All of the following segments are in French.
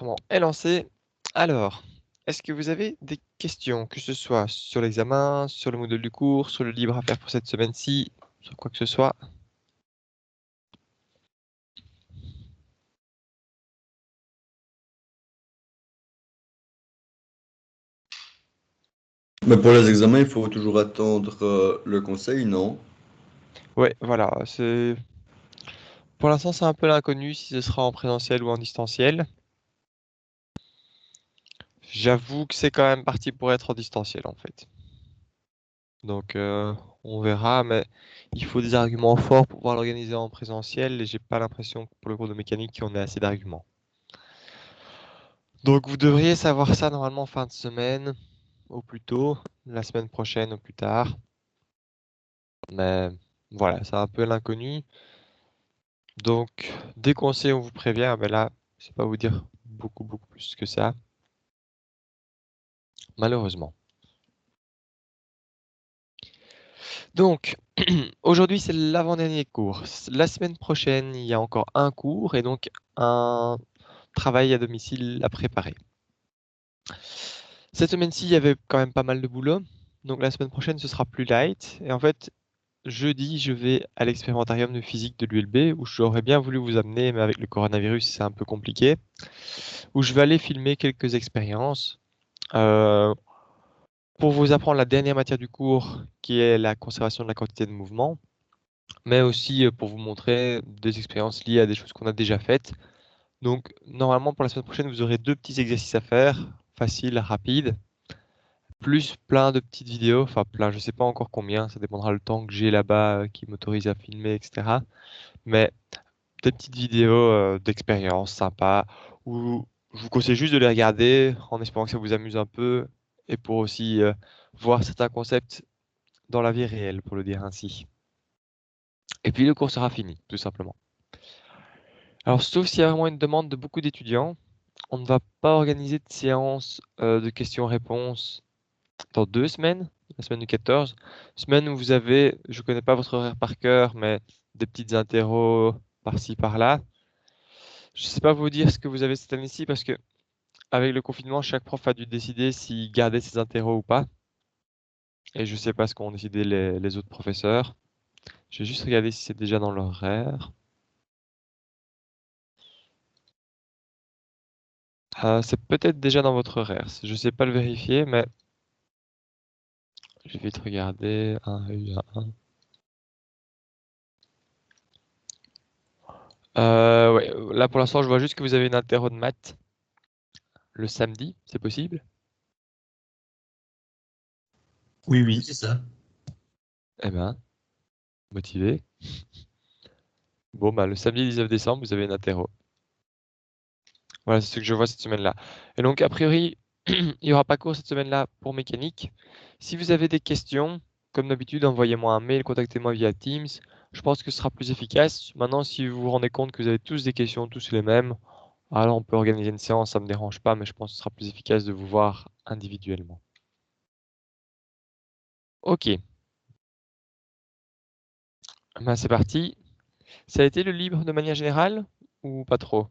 l'enregistrement est lancé. Alors, est-ce que vous avez des questions, que ce soit sur l'examen, sur le module du cours, sur le livre à faire pour cette semaine-ci, sur quoi que ce soit? Mais pour les examens, il faut toujours attendre le conseil, non? Ouais, voilà, pour l'instant c'est un peu l'inconnu si ce sera en présentiel ou en distanciel. J'avoue que c'est quand même parti pour être en distanciel en fait. Donc on verra, mais il faut des arguments forts pour pouvoir l'organiser en présentiel et j'ai pas l'impression que pour le cours de mécanique qu'on ait assez d'arguments. Donc vous devriez savoir ça normalement fin de semaine, au plus tôt, la semaine prochaine au plus tard. Mais voilà, c'est un peu l'inconnu. Donc dès qu'on sait, on vous prévient. Mais là, je sais pas vous dire beaucoup plus que ça, malheureusement. Donc aujourd'hui, c'est l'avant-dernier cours. La semaine prochaine, il y a encore un cours et donc un travail à domicile à préparer. Cette semaine-ci, il y avait quand même pas mal de boulot. Donc la semaine prochaine, ce sera plus light. Et en fait, jeudi, je vais à l'expérimentarium de physique de l'ULB où j'aurais bien voulu vous amener, mais avec le coronavirus, c'est un peu compliqué. Où je vais aller filmer quelques expériences euh, pour vous apprendre la dernière matière du cours, qui est la conservation de la quantité de mouvement, mais aussi pour vous montrer des expériences liées à des choses qu'on a déjà faites. Donc, normalement, pour la semaine prochaine, vous aurez deux petits exercices à faire, faciles, rapides, plus plein de petites vidéos, enfin plein, je sais pas encore combien, ça dépendra le temps que j'ai là-bas qui m'autorise à filmer, etc. Mais des petites vidéos d'expérience sympas où je vous conseille juste de les regarder en espérant que ça vous amuse un peu et pour aussi voir certains concepts dans la vie réelle, pour le dire ainsi. Et puis le cours sera fini, tout simplement. Alors, sauf s'il y a vraiment une demande de beaucoup d'étudiants, on ne va pas organiser de séance de questions-réponses dans 2 semaines, la semaine du 14, semaine où vous avez, je connais pas votre horaire par cœur, mais des petites interros par-ci, par-là. Je sais pas vous dire ce que vous avez cette année-ci parce que avec le confinement, chaque prof a dû décider s'il gardait ses interros ou pas. Et je sais pas ce qu'ont décidé les autres professeurs. Je vais juste regarder si c'est déjà dans l'horaire. C'est peut-être déjà dans votre horaire. Je sais pas le vérifier, mais je vais vite regarder. Ouais, là pour l'instant, je vois juste que vous avez une interro de maths le samedi, c'est possible? Oui, oui, c'est ça. Eh ben, motivé. Bon, bah, le samedi 19 décembre, vous avez une interro. Voilà, c'est ce que je vois cette semaine-là. Et donc, a priori, il n'y aura pas cours cette semaine-là pour mécanique. Si vous avez des questions, comme d'habitude, envoyez-moi un mail, contactez-moi via Teams. Je pense que ce sera plus efficace. Maintenant, si vous vous rendez compte que vous avez tous des questions, tous les mêmes, alors on peut organiser une séance, ça ne me dérange pas, mais je pense que ce sera plus efficace de vous voir individuellement. Ok, ben, c'est parti. Ça a été le livre de manière générale ou pas trop?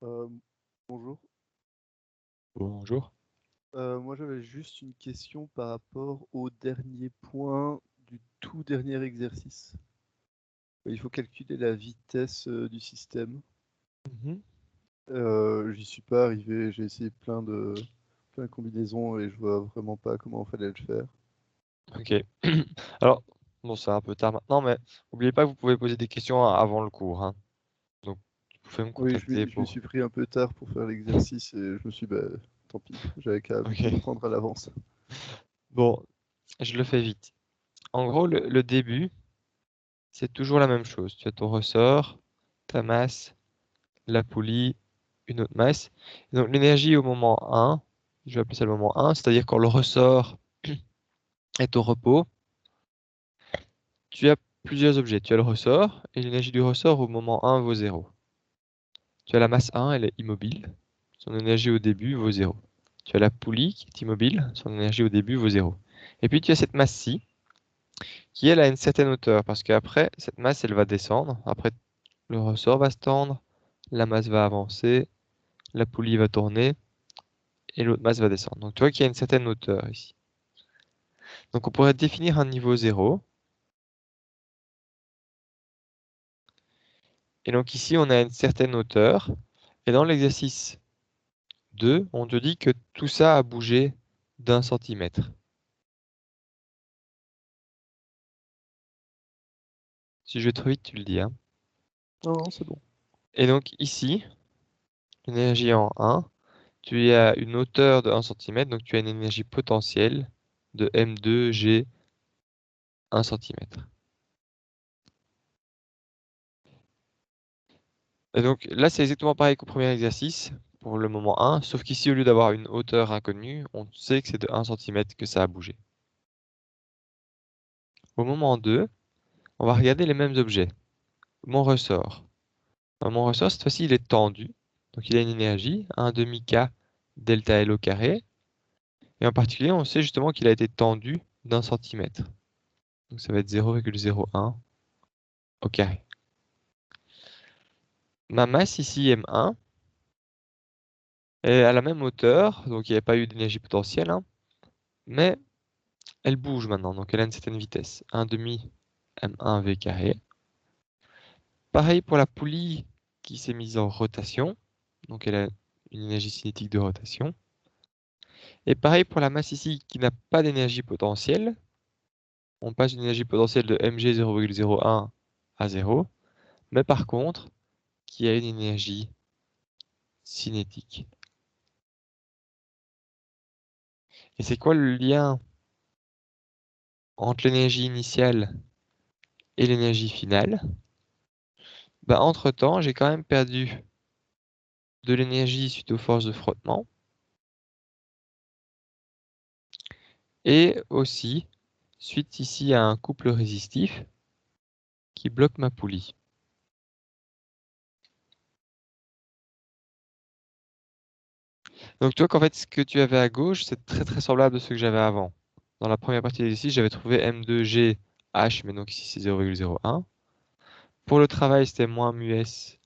Euh, Bonjour. Bonjour. Moi, j'avais juste une question par rapport au dernier point du tout dernier exercice. Il faut calculer la vitesse du système. Mhm. J'y suis pas arrivé, j'ai essayé plein de combinaisons et je vois vraiment pas comment il fallait le faire. Ok. Alors, bon, c'est un peu tard maintenant, mais n'oubliez pas que vous pouvez poser des questions avant le cours, hein. Donc, vous pouvez me Oui, contacter je m'y pour... suis pris un peu tard pour faire l'exercice et je me suis dit, bah, tant pis, j'avais qu'à m'y Ok. prendre à l'avance. Bon, je le fais vite. En gros, le début, c'est toujours la même chose. Tu as ton ressort, ta masse, la poulie, une autre masse. Et donc, l'énergie au moment 1, je vais appeler ça le moment 1, c'est-à-dire quand le ressort est au repos, tu as plusieurs objets. Tu as le ressort, et l'énergie du ressort au moment 1 vaut 0. Tu as la masse 1, elle est immobile. Son énergie au début vaut 0. Tu as la poulie qui est immobile. Son énergie au début vaut 0. Et puis tu as cette masse-ci qui, elle, a une certaine hauteur. Parce qu'après, cette masse, elle va descendre. Après le ressort va se tendre, la masse va avancer, la poulie va tourner et l'autre masse va descendre. Donc tu vois qu'il y a une certaine hauteur ici. Donc on pourrait définir un niveau 0. Et donc ici, on a une certaine hauteur. Et dans l'exercice 2, on te dit que tout ça a bougé d'1 centimètre. Si je vais trop vite, tu le dis, hein. Non, c'est bon. Et donc ici, l'énergie en 1, tu as une hauteur de 1 cm, donc tu as une énergie potentielle de M2G 1 cm. Et donc là, c'est exactement pareil qu'au premier exercice, pour le moment 1, sauf qu'ici, au lieu d'avoir une hauteur inconnue, on sait que c'est de 1 cm que ça a bougé. Au moment 2, on va regarder les mêmes objets. Mon ressort. Mon ressort, cette fois-ci, il est tendu. Donc il a une énergie, 1 demi K delta L au carré. Et en particulier, on sait justement qu'il a été tendu d'1 centimètre. Donc ça va être 0,01 au carré. Ma masse ici, M1, est à la même hauteur, donc il n'y a pas eu d'énergie potentielle, hein, mais elle bouge maintenant, donc elle a une certaine vitesse. 1 demi M1 V carré. Pareil pour la poulie qui s'est mise en rotation, donc elle a une énergie cinétique de rotation. Et pareil pour la masse ici qui n'a pas d'énergie potentielle. On passe d'une énergie potentielle de mg 0,01 à 0, mais par contre, qui a une énergie cinétique. Et c'est quoi le lien entre l'énergie initiale et l'énergie finale? Bah, entre-temps, j'ai quand même perdu de l'énergie suite aux forces de frottement. Et aussi, suite ici à un couple résistif qui bloque ma poulie. Donc tu vois qu'en fait, ce que tu avais à gauche, c'est très semblable à ce que j'avais avant. Dans la première partie de l'exercice, j'avais trouvé M2G H, mais donc ici c'est 0,01. Pour le travail, c'était moins mu S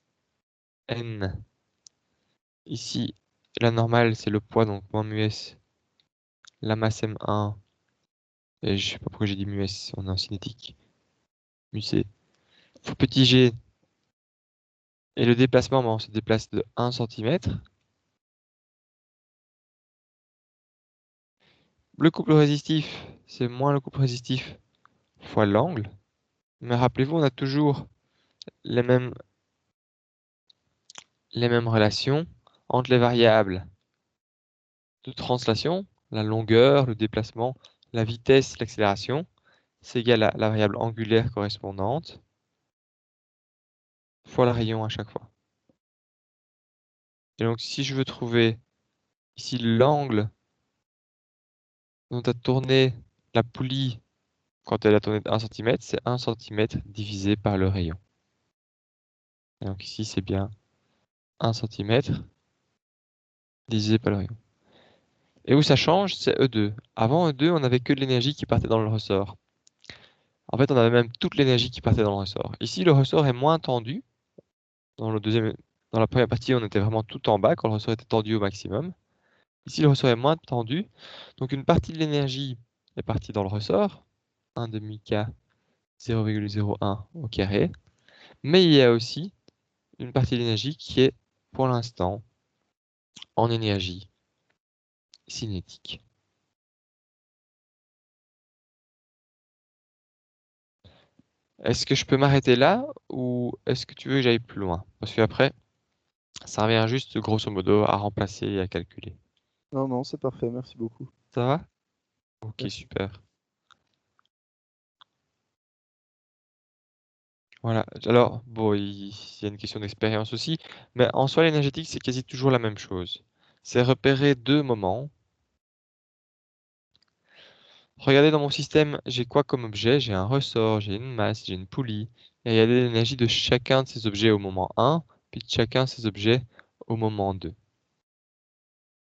N. Ici, la normale, c'est le poids, donc moins mu S. La masse M1. Et je sais pas pourquoi j'ai dit mu S, on est en cinétique. Mu C. Pour petit g. Et le déplacement, on se déplace de 1 cm. Le couple résistif, c'est moins le couple résistif fois l'angle. Mais rappelez-vous, on a toujours les mêmes relations entre les variables de translation, la longueur, le déplacement, la vitesse, l'accélération. C'est égal à la variable angulaire correspondante fois le rayon à chaque fois. Et donc si je veux trouver ici l'angle dont a tourné la poulie quand elle a tourné de 1 cm, c'est 1 cm divisé par le rayon. Et donc ici c'est bien 1 cm divisé par le rayon. Et où ça change, c'est E2. Avant E2, on n'avait que de l'énergie qui partait dans le ressort. En fait, on avait même toute l'énergie qui partait dans le ressort. Ici, le ressort est moins tendu. Dans la première partie, on était vraiment tout en bas quand le ressort était tendu au maximum. Ici, le ressort est moins tendu. Donc, une partie de l'énergie est partie dans le ressort. 1 demi K 0,01 au carré. Mais il y a aussi une partie de l'énergie qui est, pour l'instant, en énergie cinétique. Est-ce que je peux m'arrêter là ou est-ce que tu veux que j'aille plus loin? Parce qu'après, ça revient juste, grosso modo, à remplacer et à calculer. Non, non, c'est parfait, merci beaucoup. Ça va? Ok, Merci. super. Voilà. Alors, bon, il y a une question d'expérience aussi, mais en soi, l'énergétique, c'est quasi toujours la même chose. C'est repérer deux moments. Regardez dans mon système, j'ai quoi comme objet? J'ai un ressort, j'ai une masse, j'ai une poulie. Et regardez l'énergie de chacun de ces objets au moment 1, puis de chacun de ces objets au moment 2.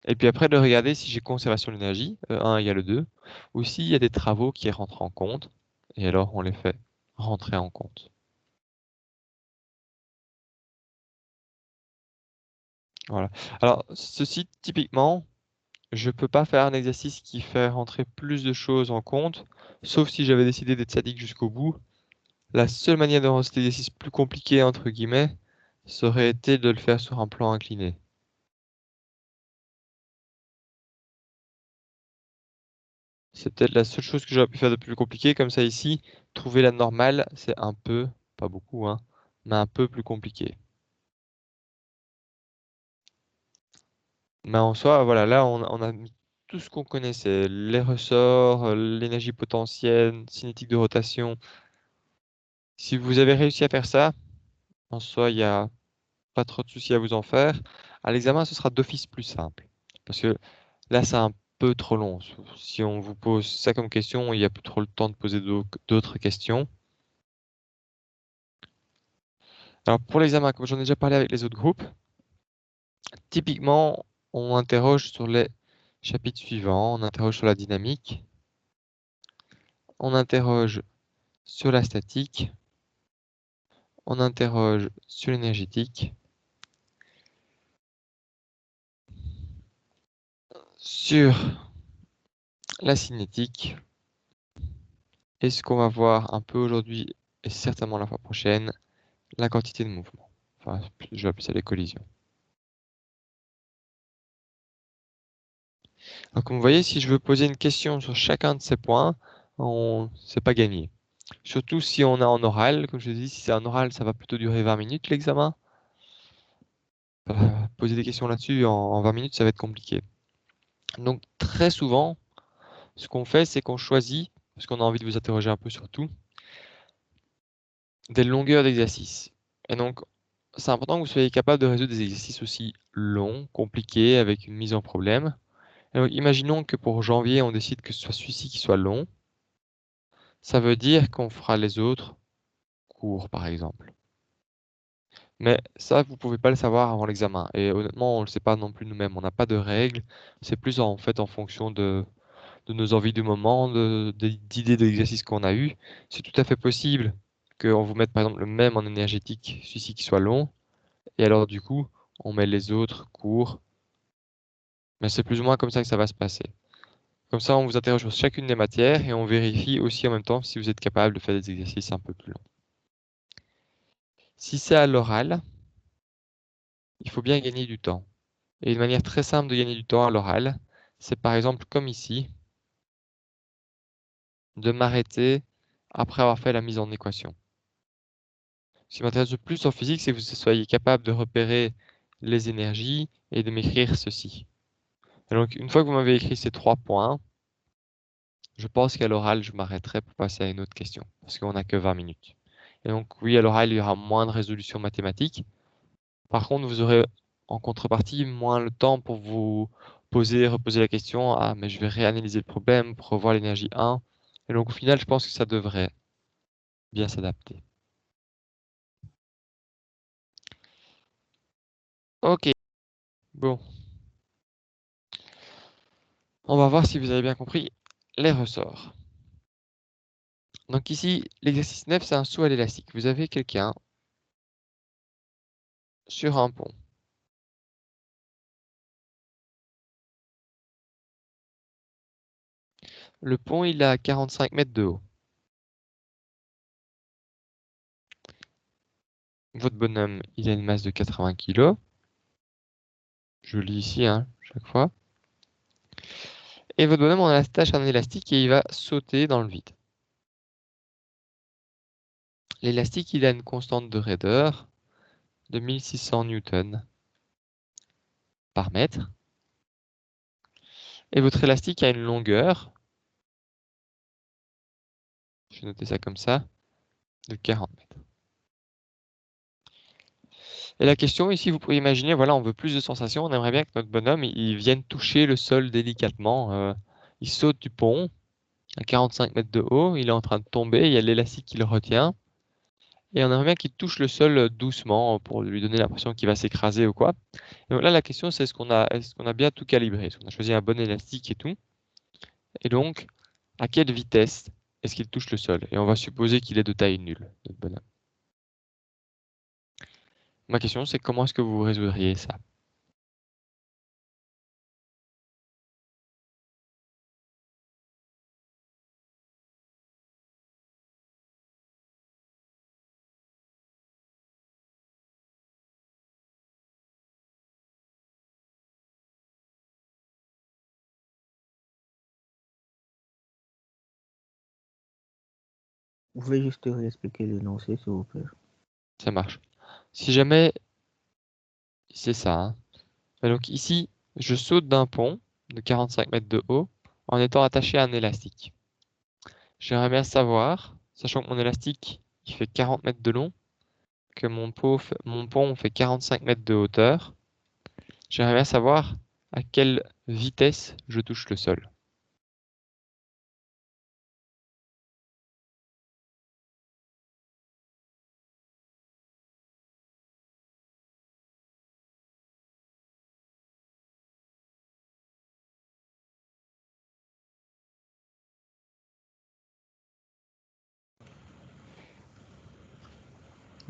Et puis après, de regarder si j'ai conservation de l'énergie, E1 égale 2, ou s'il y a des travaux qui rentrent en compte, et alors on les fait rentrer en compte. Voilà. Alors, ceci, typiquement, je peux pas faire un exercice qui fait rentrer plus de choses en compte, sauf si j'avais décidé d'être sadique jusqu'au bout. La seule manière de rendre cet exercice plus compliqué, entre guillemets, ça aurait été de le faire sur un plan incliné. C'est peut-être la seule chose que j'aurais pu faire de plus compliqué. Comme ça, ici, trouver la normale, c'est un peu, pas beaucoup, hein, mais un peu plus compliqué. Mais en soi, voilà, là, on a mis tout ce qu'on connaissait. Les ressorts, l'énergie potentielle, cinétique de rotation. Si vous avez réussi à faire ça, en soi, il n'y a pas trop de soucis à vous en faire. À l'examen, ce sera d'office plus simple. Parce que là, c'est un peu trop long. Si on vous pose ça comme question, il n'y a plus trop le temps de poser d'autres questions. Alors, pour l'examen, comme j'en ai déjà parlé avec les autres groupes, typiquement, on interroge sur les chapitres suivants. On interroge sur la dynamique. On interroge sur la statique. On interroge sur l'énergétique. Sur la cinétique. Et ce qu'on va voir un peu aujourd'hui et certainement la fois prochaine, la quantité de mouvement. Enfin, je vais appeler ça les collisions. Alors, comme vous voyez, si je veux poser une question sur chacun de ces points, c'est pas gagné. Surtout si on est en oral. Comme je dis, si c'est en oral, ça va plutôt durer 20 minutes l'examen. Poser des questions là-dessus en 20 minutes, ça va être compliqué. Donc très souvent, ce qu'on fait, c'est qu'on choisit, parce qu'on a envie de vous interroger un peu sur tout, des longueurs d'exercice. Et donc, c'est important que vous soyez capable de résoudre des exercices aussi longs, compliqués, avec une mise en problème. Et donc, imaginons que pour janvier, on décide que ce soit celui-ci qui soit long. Ça veut dire qu'on fera les autres courts, par exemple. Mais ça, vous pouvez pas le savoir avant l'examen. Et honnêtement, on le sait pas non plus nous-mêmes. On n'a pas de règles. C'est plus en fait en fonction de nos envies du moment, d'idées d'exercice qu'on a eues. C'est tout à fait possible qu'on vous mette par exemple le même en énergétique, celui-ci qui soit long. Et alors du coup, on met les autres courts. Mais c'est plus ou moins comme ça que ça va se passer. Comme ça, on vous interroge sur chacune des matières et on vérifie aussi en même temps si vous êtes capable de faire des exercices un peu plus longs. Si c'est à l'oral, il faut bien gagner du temps. Et une manière très simple de gagner du temps à l'oral, c'est par exemple comme ici, de m'arrêter après avoir fait la mise en équation. Ce qui m'intéresse le plus en physique, c'est que vous soyez capable de repérer les énergies et de m'écrire ceci. Et donc, une fois que vous m'avez écrit ces 3 points, je pense qu'à l'oral, je m'arrêterai pour passer à une autre question, parce qu'on n'a que 20 minutes. Et donc, oui, à l'oral, il y aura moins de résolution mathématique. Par contre, vous aurez en contrepartie moins le temps pour vous poser, reposer la question. Ah, mais je vais réanalyser le problème pour revoir l'énergie 1. Et donc, au final, je pense que ça devrait bien s'adapter. Ok, bon. On va voir si vous avez bien compris les ressorts. Donc ici, l'exercice 9, c'est un saut à l'élastique. Vous avez quelqu'un sur un pont. Le pont, il a 45 mètres de haut. Votre bonhomme, il a une masse de 80 kg. Je lis ici, hein, chaque fois. Et votre bonhomme, on attache un élastique et il va sauter dans le vide. L'élastique, il a une constante de raideur de 1600 newtons par mètre. Et votre élastique a une longueur, je vais noter ça comme ça, de 40 mètres. Et la question ici, vous pouvez imaginer, voilà, on veut plus de sensations. On aimerait bien que notre bonhomme, il vienne toucher le sol délicatement. Il saute du pont à 45 mètres de haut. Il est en train de tomber. Il y a l'élastique qui le retient. Et on aimerait bien qu'il touche le sol doucement pour lui donner l'impression qu'il va s'écraser ou quoi. Et donc là, la question, c'est est-ce qu'on a bien tout calibré? Est-ce qu'on a choisi un bon élastique et tout? Et donc, à quelle vitesse est-ce qu'il touche le sol? Et on va supposer qu'il est de taille nulle, notre bonhomme. Ma question, c'est comment est-ce que vous résoudriez ça? Vous pouvez juste réexpliquer l'énoncé, s'il vous plaît. Ça marche. Si jamais, c'est ça, hein. Et donc ici, je saute d'un pont de 45 mètres de haut en étant attaché à un élastique. J'aimerais bien savoir, sachant que mon élastique il fait 40 mètres de long, que mon pont fait 45 mètres de hauteur, j'aimerais bien savoir à quelle vitesse je touche le sol.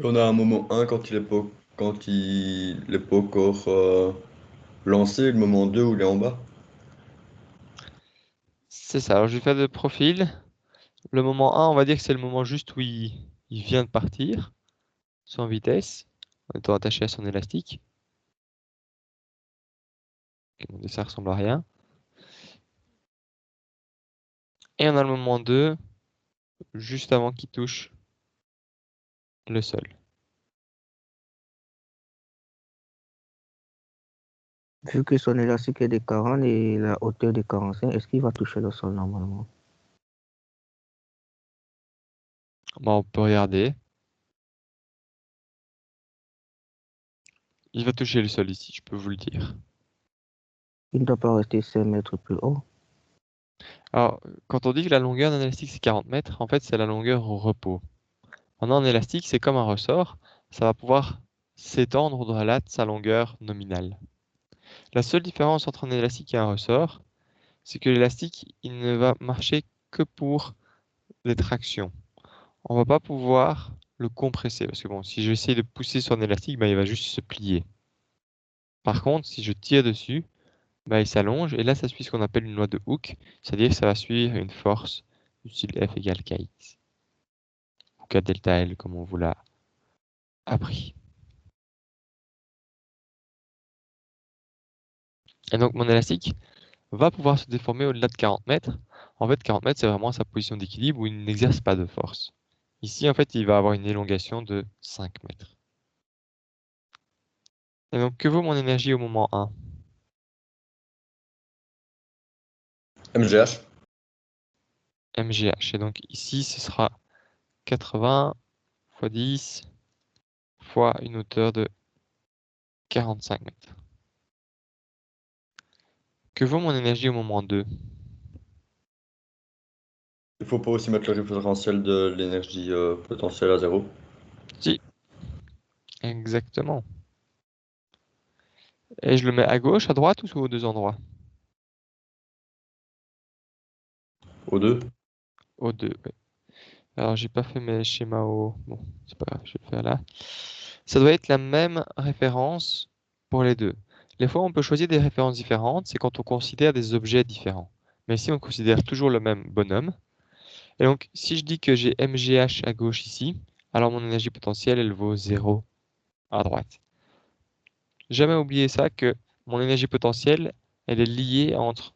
On a un moment 1 quand il est pas encore lancé, et le moment 2 où il est en bas. C'est ça, alors je vais faire de profil. Le moment 1, on va dire que c'est le moment juste où il vient de partir, sans vitesse, en étant attaché à son élastique. Ok, mon dessin ressemble à rien. Et on a le moment 2, juste avant qu'il touche le sol. Vu que son élastique est de 40 et la hauteur de 45, est-ce qu'il va toucher le sol normalement? Bon, on peut regarder. Il va toucher le sol ici, je peux vous le dire. Il ne doit pas rester 5 mètres plus haut. Alors, quand on dit que la longueur d'un élastique c'est 40 mètres, en fait c'est la longueur au repos. Maintenant, un élastique c'est comme un ressort, ça va pouvoir s'étendre au-delà de sa longueur nominale. La seule différence entre un élastique et un ressort, c'est que l'élastique il ne va marcher que pour les tractions. On va pas pouvoir le compresser parce que bon, si j'essaie de pousser sur un élastique, ben, il va juste se plier. Par contre, si je tire dessus, bah, il s'allonge et là ça suit ce qu'on appelle une loi de Hooke, c'est-à-dire que ça va suivre une force du style F égale Kx ou K delta L comme on vous l'a appris. Et donc mon élastique va pouvoir se déformer au-delà de 40 mètres. En fait 40 mètres c'est vraiment sa position d'équilibre où il n'exerce pas de force. Ici en fait il va avoir une élongation de 5 mètres. Et donc que vaut mon énergie au moment 1? MGH. MGH. Et donc ici ce sera 80 fois 10 fois une hauteur de 45 mètres. Que vaut mon énergie au moment 2? Il faut pas aussi mettre le référentiel de l'énergie potentielle à 0. Si, exactement. Et je le mets à gauche, à droite ou aux deux endroits? Aux deux. Aux deux, ouais. Alors j'ai pas fait mes schémas au... Bon, c'est pas grave, je vais le faire là. Ça doit être la même référence pour les deux. Les fois où on peut choisir des références différentes, c'est quand on considère des objets différents. Mais ici, on considère toujours le même bonhomme. Et donc, si je dis que j'ai MGH à gauche ici, alors mon énergie potentielle, elle vaut 0 à droite. Jamais oublier ça, que mon énergie potentielle, elle est liée entre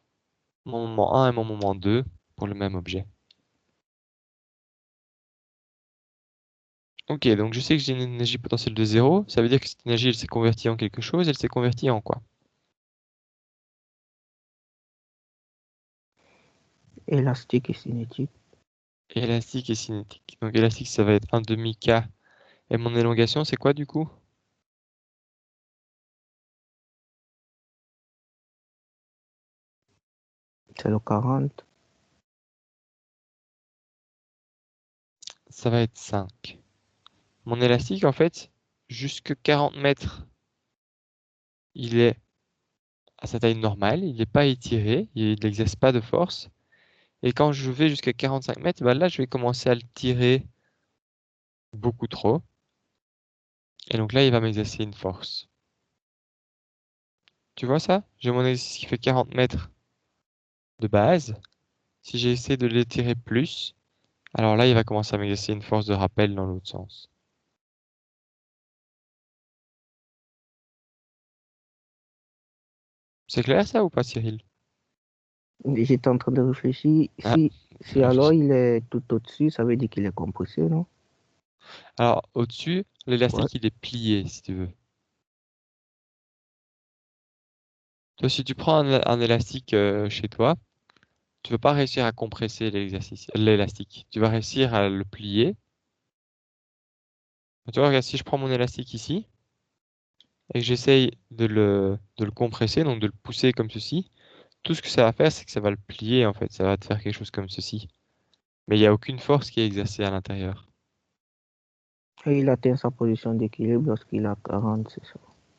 mon moment 1 et mon moment 2 pour le même objet. Ok, donc je sais que j'ai une énergie potentielle de 0. Ça veut dire que cette énergie, elle s'est convertie en quelque chose. Elle s'est convertie en quoi? Élastique et cinétique. Élastique et cinétique. Donc élastique, ça va être un demi-K. Et mon élongation, c'est quoi du coup? C'est le 40. Ça va être 5. Mon élastique, en fait, jusque 40 mètres, il est à sa taille normale. Il n'est pas étiré. Il n'exerce pas de force. Et quand je vais jusqu'à 45 mètres, bah là, je vais commencer à le tirer beaucoup trop. Et donc là, il va m'exercer une force. Tu vois ça? J'ai mon exercice qui fait 40 mètres de base. Si j'essaie de l'étirer plus, alors là, il va commencer à m'exercer une force de rappel dans l'autre sens. C'est clair ça ou pas, Cyril? J'étais en train de réfléchir. Ah, Si alors il est tout au-dessus, ça veut dire qu'il est compressé, non? Alors, au-dessus, l'élastique, Ouais. il est plié, si tu veux. Toi, si tu prends un élastique chez toi, tu ne vas pas réussir à compresser l'élastique. Tu vas réussir à le plier. Tu vois, regarde, si je prends mon élastique ici et que j'essaye de le compresser, donc de le pousser comme ceci, tout ce que ça va faire, c'est que ça va le plier, en fait. Ça va te faire quelque chose comme ceci. Mais il n'y a aucune force qui est exercée à l'intérieur. Et il atteint sa position d'équilibre lorsqu'il a 40, c'est ça.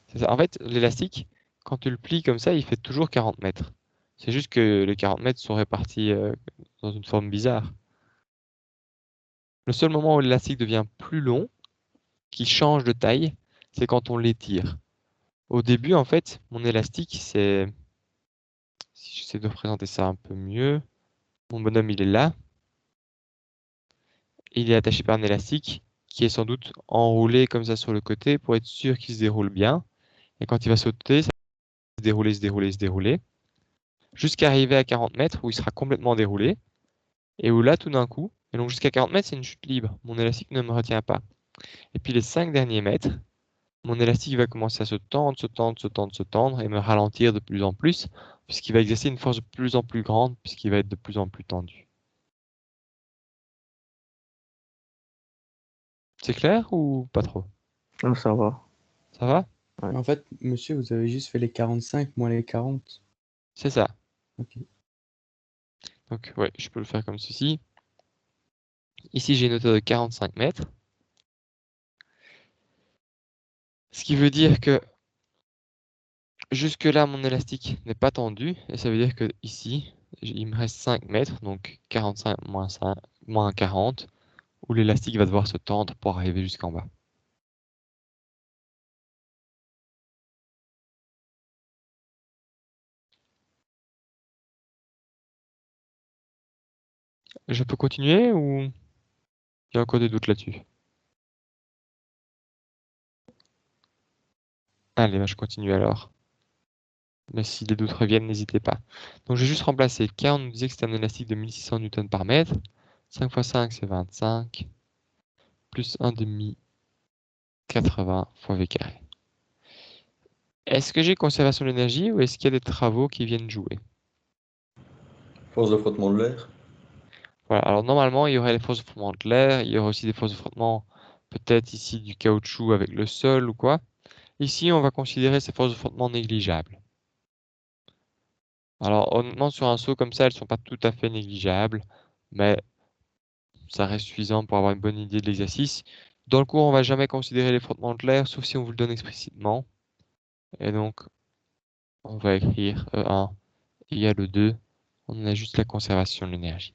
C'est ça. En fait, l'élastique, quand tu le plies comme ça, il fait toujours 40 mètres. C'est juste que les 40 mètres sont répartis dans une forme bizarre. Le seul moment où l'élastique devient plus long, qu'il change de taille, c'est quand on l'étire. Au début, en fait, mon élastique, c'est... Si j'essaie de représenter ça un peu mieux, mon bonhomme, il est là. Et il est attaché par un élastique qui est sans doute enroulé comme ça sur le côté pour être sûr qu'il se déroule bien. Et quand il va sauter, ça va se dérouler, se dérouler, se dérouler, jusqu'à arriver à 40 mètres où il sera complètement déroulé. Et où là, tout d'un coup, et donc jusqu'à 40 mètres, c'est une chute libre. Mon élastique ne me retient pas. Et puis les 5 derniers mètres, mon élastique va commencer à se tendre, se tendre, se tendre, se tendre et me ralentir de plus en plus, puisqu'il va exercer une force de plus en plus grande, puisqu'il va être de plus en plus tendu. C'est clair ou pas trop? Non, ça va. Ça va? Ouais. En fait, monsieur, vous avez juste fait les 45 moins les 40. C'est ça. Ok. Donc ouais, je peux le faire comme ceci. Ici, j'ai une hauteur de 45 mètres. Ce qui veut dire que jusque-là, mon élastique n'est pas tendu. Et ça veut dire que ici, il me reste 5 mètres, donc 45 moins 5, moins 40, où l'élastique va devoir se tendre pour arriver jusqu'en bas. Je peux continuer ou il y a encore des doutes là-dessus? Allez, bah, je continue alors. Mais si les doutes reviennent, n'hésitez pas. Donc je vais juste remplacer K, on nous disait que c'était un élastique de 1600 Newton par mètre. 5 fois 5, c'est 25. Plus 1 demi, 80 fois V carré. Est-ce que j'ai conservation de l'énergie ou est-ce qu'il y a des travaux qui viennent jouer? Force de frottement de l'air. Voilà, alors normalement, il y aurait les forces de frottement de l'air, il y aurait aussi des forces de frottement, peut-être ici du caoutchouc avec le sol ou quoi. Ici, on va considérer ces forces de frottement négligeables. Alors honnêtement, sur un saut comme ça, elles ne sont pas tout à fait négligeables, mais ça reste suffisant pour avoir une bonne idée de l'exercice. Dans le cours, on ne va jamais considérer les frottements de l'air, sauf si on vous le donne explicitement. Et donc, on va écrire E1 égale E2. On a juste la conservation de l'énergie.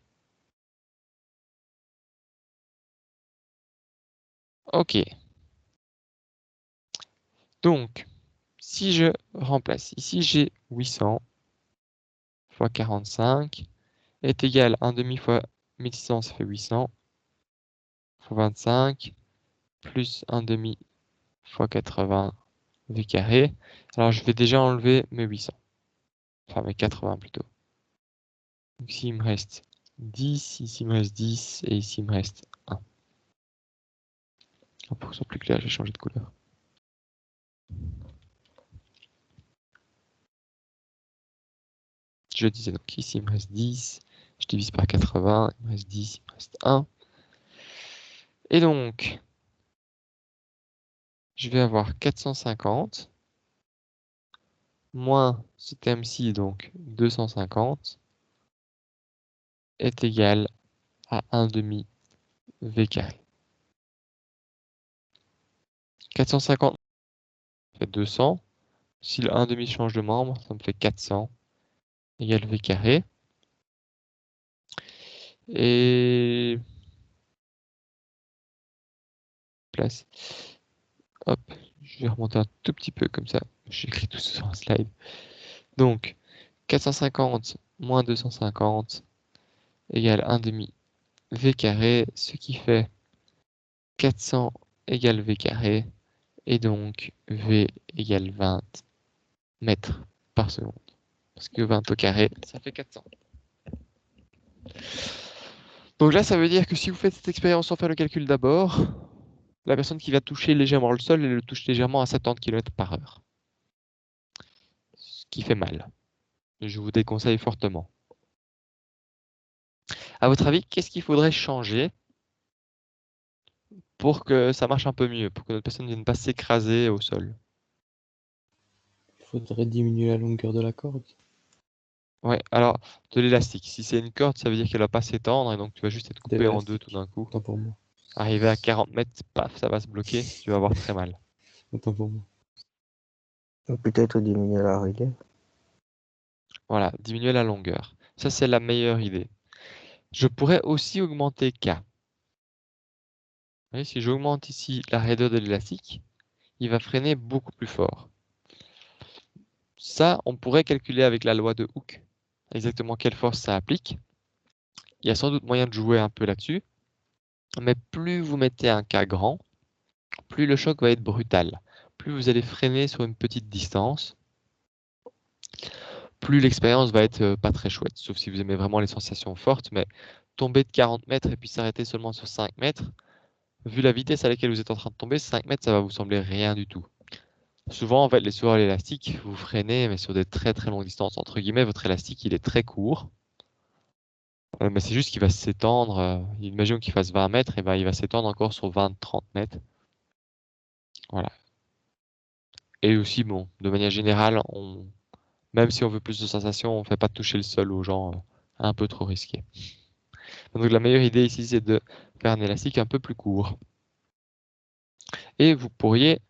Ok. Donc, si je remplace, ici j'ai 800 fois 45 est égal à 1 demi fois 1600, ça fait 800 fois 25 plus 1 demi fois 80 V carré. Alors je vais déjà enlever mes 800, enfin mes 80 plutôt. Donc ici il me reste 10, ici il me reste 10 et ici il me reste 1. Pour que ce soit plus clair, j'ai changé de couleur. Je disais donc ici il me reste 10, je divise par 80, il me reste 10, il me reste 1. Et donc, je vais avoir 450 moins ce terme-ci, donc 250, est égal à 1 demi V carré. 450 fait 200. Si le 1 demi change de membre, ça me fait 400 égale V carré. Et place. Hop, je vais remonter un tout petit peu comme ça. J'écris tout ça sur un slide. Donc, 450 moins 250 égale 1 demi V carré, ce qui fait 400 égale V carré, et donc V égale 20 mètres par seconde. Parce que 20 au carré, ça fait 400. Donc là, ça veut dire que si vous faites cette expérience sans faire le calcul d'abord, la personne qui va toucher légèrement le sol, elle le touche légèrement à 70 km par heure. Ce qui fait mal. Je vous déconseille fortement. À votre avis, qu'est-ce qu'il faudrait changer pour que ça marche un peu mieux, pour que notre personne ne vienne pas s'écraser au sol? Il faudrait diminuer la longueur de la corde. Ouais, alors de l'élastique. Si c'est une corde, ça veut dire qu'elle va pas s'étendre et donc tu vas juste être coupé en deux tout d'un coup. Autant pour moi. Arrivé à 40 mètres, paf, ça va se bloquer, tu vas avoir très mal. Autant pour moi. Ou peut-être diminuer la relief. Voilà, diminuer la longueur. Ça, c'est la meilleure idée. Je pourrais aussi augmenter K. Vous voyez, si j'augmente ici la raideur de l'élastique, il va freiner beaucoup plus fort. Ça, on pourrait calculer avec la loi de Hooke exactement quelle force ça applique. Il y a sans doute moyen de jouer un peu là-dessus. Mais plus vous mettez un K grand, plus le choc va être brutal. Plus vous allez freiner sur une petite distance, plus l'expérience va être pas très chouette. Sauf si vous aimez vraiment les sensations fortes. Mais tomber de 40 mètres et puis s'arrêter seulement sur 5 mètres, vu la vitesse à laquelle vous êtes en train de tomber, 5 mètres, ça va vous sembler rien du tout. Souvent, en fait, les sauts à l'élastique, vous freinez, mais sur des très très longues distances. Entre guillemets, votre élastique, il est très court. Mais c'est juste qu'il va s'étendre. Imaginons qu'il fasse 20 mètres, et ben, il va s'étendre encore sur 20-30 mètres. Voilà. Et aussi, bon, de manière générale, même si on veut plus de sensations, on ne fait pas toucher le sol aux gens un peu trop risqués. Donc la meilleure idée ici, c'est de faire un élastique un peu plus court. Et vous pourriez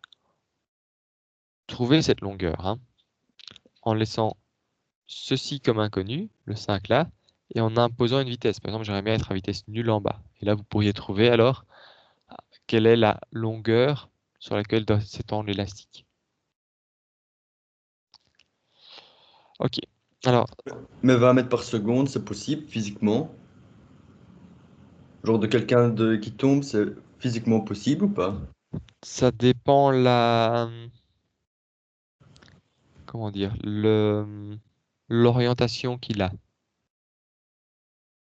trouver cette longueur en laissant ceci comme inconnu, le 5 là, et en imposant une vitesse. Par exemple, j'aimerais bien être à vitesse nulle en bas. Et là, vous pourriez trouver alors quelle est la longueur sur laquelle doit s'étendre l'élastique. Ok. Alors, Mais 20 mètres par seconde, c'est possible physiquement? Genre de quelqu'un qui tombe, c'est physiquement possible ou pas? ça dépend comment dire, l'orientation qu'il a.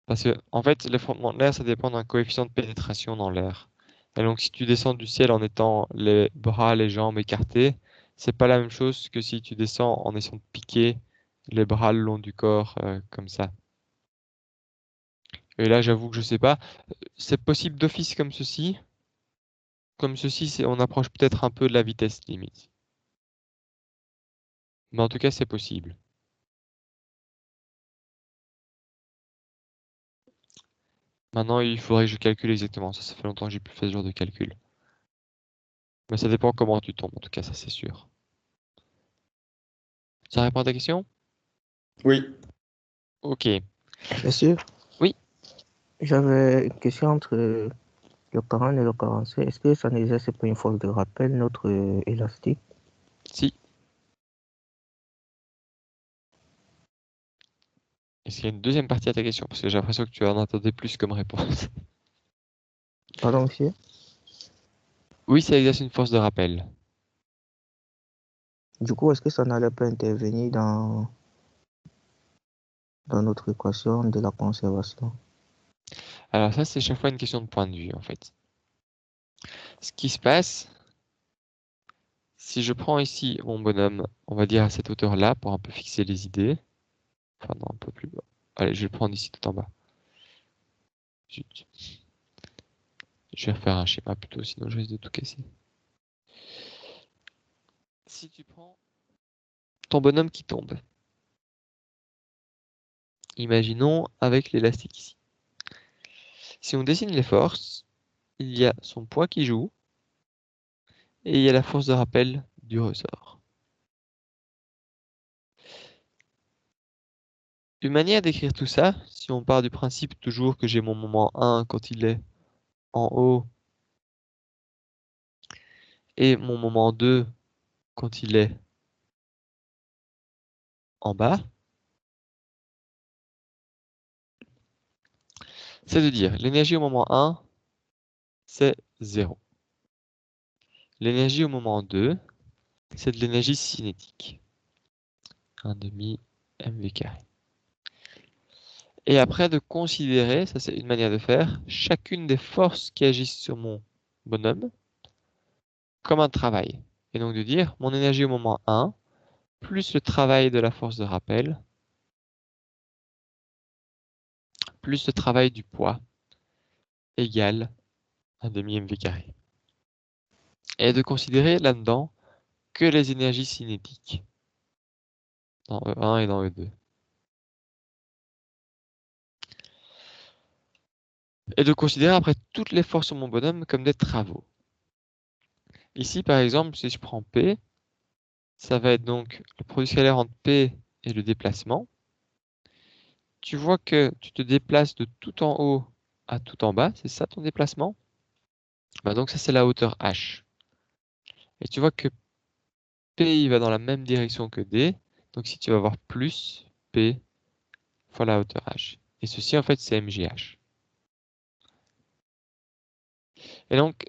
Parce que, en fait, l'effondrement de l'air, ça dépend d'un coefficient de pénétration dans l'air. Et donc, si tu descends du ciel en étant les bras, les jambes écartés, c'est pas la même chose que si tu descends en essayant de piquer les bras le long du corps, comme ça. Et là, j'avoue que je sais pas. C'est possible d'office comme ceci. Comme ceci, on approche peut-être un peu de la vitesse limite. Mais en tout cas, c'est possible. Maintenant, il faudrait que je calcule exactement. Ça fait longtemps que j'ai plus fait ce genre de calcul. Mais ça dépend comment tu tombes, en tout cas, ça c'est sûr. Ça répond à ta question? Oui. Ok. Monsieur, Oui. j'avais une question entre le 40 et le 45. Est-ce que ça n'exerce pas une force de rappel, notre élastique? Si. Est-ce qu'il y a une deuxième partie à ta question? Parce que j'ai l'impression que tu en attendais plus comme réponse. Pardon, monsieur? Oui, ça exerce une force de rappel. Du coup, est-ce que ça n'allait pas intervenir dans notre équation de la conservation? Alors ça, c'est chaque fois une question de point de vue, en fait. Ce qui se passe, si je prends ici mon bonhomme, on va dire à cette hauteur-là, pour un peu fixer les idées. Enfin, non, un peu plus bas. Allez, je vais le prendre ici tout en bas. Zut. Je vais refaire un schéma plutôt, sinon je risque de tout casser. Si tu prends ton bonhomme qui tombe, imaginons avec l'élastique ici. Si on dessine les forces, il y a son poids qui joue et il y a la force de rappel du ressort. Une manière d'écrire tout ça, si on part du principe toujours que j'ai mon moment 1 quand il est en haut et mon moment 2 quand il est en bas, c'est de dire l'énergie au moment 1, c'est 0. L'énergie au moment 2, c'est de l'énergie cinétique. 1 demi mv carré. Et après de considérer, ça c'est une manière de faire, chacune des forces qui agissent sur mon bonhomme comme un travail. Et donc de dire mon énergie au moment 1, plus le travail de la force de rappel, plus le travail du poids, égale 1,5 mv carré. Et de considérer là-dedans que les énergies cinétiques dans E1 et dans E2. Et de considérer après toutes les forces sur mon bonhomme comme des travaux. Ici, par exemple, si je prends P, ça va être donc le produit scalaire entre P et le déplacement. Tu vois que tu te déplaces de tout en haut à tout en bas, c'est ça ton déplacement? Bah donc ça c'est la hauteur h. Et tu vois que P il va dans la même direction que D, donc si tu vas avoir plus P fois la hauteur h. Et ceci en fait c'est mgh. Et donc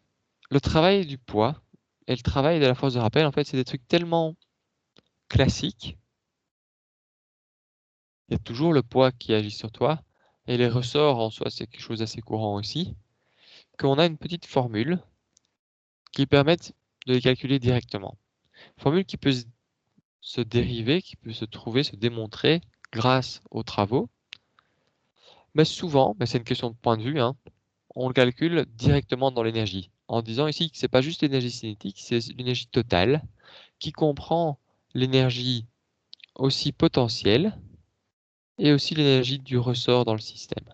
le travail du poids et le travail de la force de rappel en fait c'est des trucs tellement classiques. Il y a toujours le poids qui agit sur toi et les ressorts en soi c'est quelque chose d'assez courant aussi, qu'on a une petite formule qui permettent de les calculer directement. Formule qui peut se dériver, qui peut se trouver, se démontrer grâce aux travaux. Mais souvent, mais c'est une question de point de vue, hein, on le calcule directement dans l'énergie. En disant ici que ce n'est pas juste l'énergie cinétique, c'est l'énergie totale qui comprend l'énergie aussi potentielle et aussi l'énergie du ressort dans le système.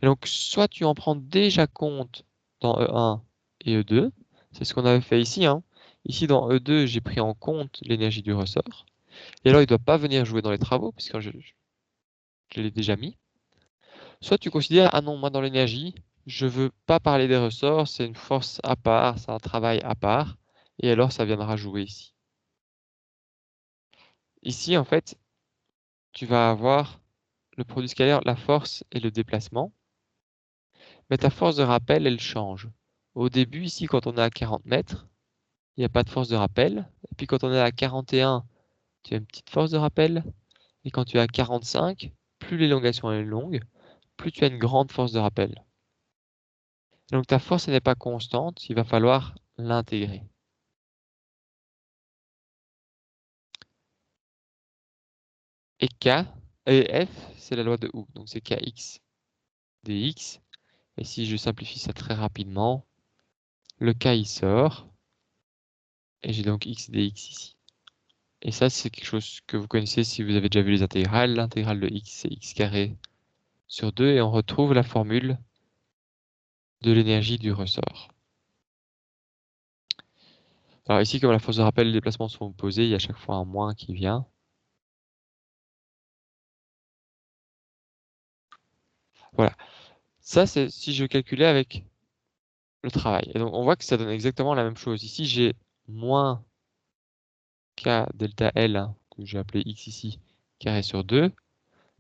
Et donc, soit tu en prends déjà compte dans E1 et E2, c'est ce qu'on avait fait ici. Hein. Ici, dans E2, j'ai pris en compte l'énergie du ressort. Et alors, il ne doit pas venir jouer dans les travaux, puisque je l'ai déjà mis. Soit tu considères, ah non, moi dans l'énergie, je ne veux pas parler des ressorts, c'est une force à part, c'est un travail à part, et alors ça viendra jouer ici. Ici, en fait, tu vas avoir le produit scalaire, la force et le déplacement. Mais ta force de rappel, elle change. Au début, ici, quand on est à 40 mètres, il n'y a pas de force de rappel. Et puis quand on est à 41, tu as une petite force de rappel. Et quand tu es à 45, plus l'élongation est longue, plus tu as une grande force de rappel. Donc ta force n'est pas constante, il va falloir l'intégrer. Et K et F, c'est la loi de Hooke, donc c'est Kx dx. Et si je simplifie ça très rapidement, le K il sort, et j'ai donc x dx ici. Et ça, c'est quelque chose que vous connaissez si vous avez déjà vu les intégrales. L'intégrale de x, c'est x carré sur 2, et on retrouve la formule de l'énergie du ressort. Alors ici, comme la force de rappel et le déplacement sont opposés, il y a à chaque fois un moins qui vient. Voilà. Ça, c'est si je calculais avec le travail. Et donc, on voit que ça donne exactement la même chose. Ici, j'ai moins k delta L, hein, que j'ai appelé x ici, carré sur 2.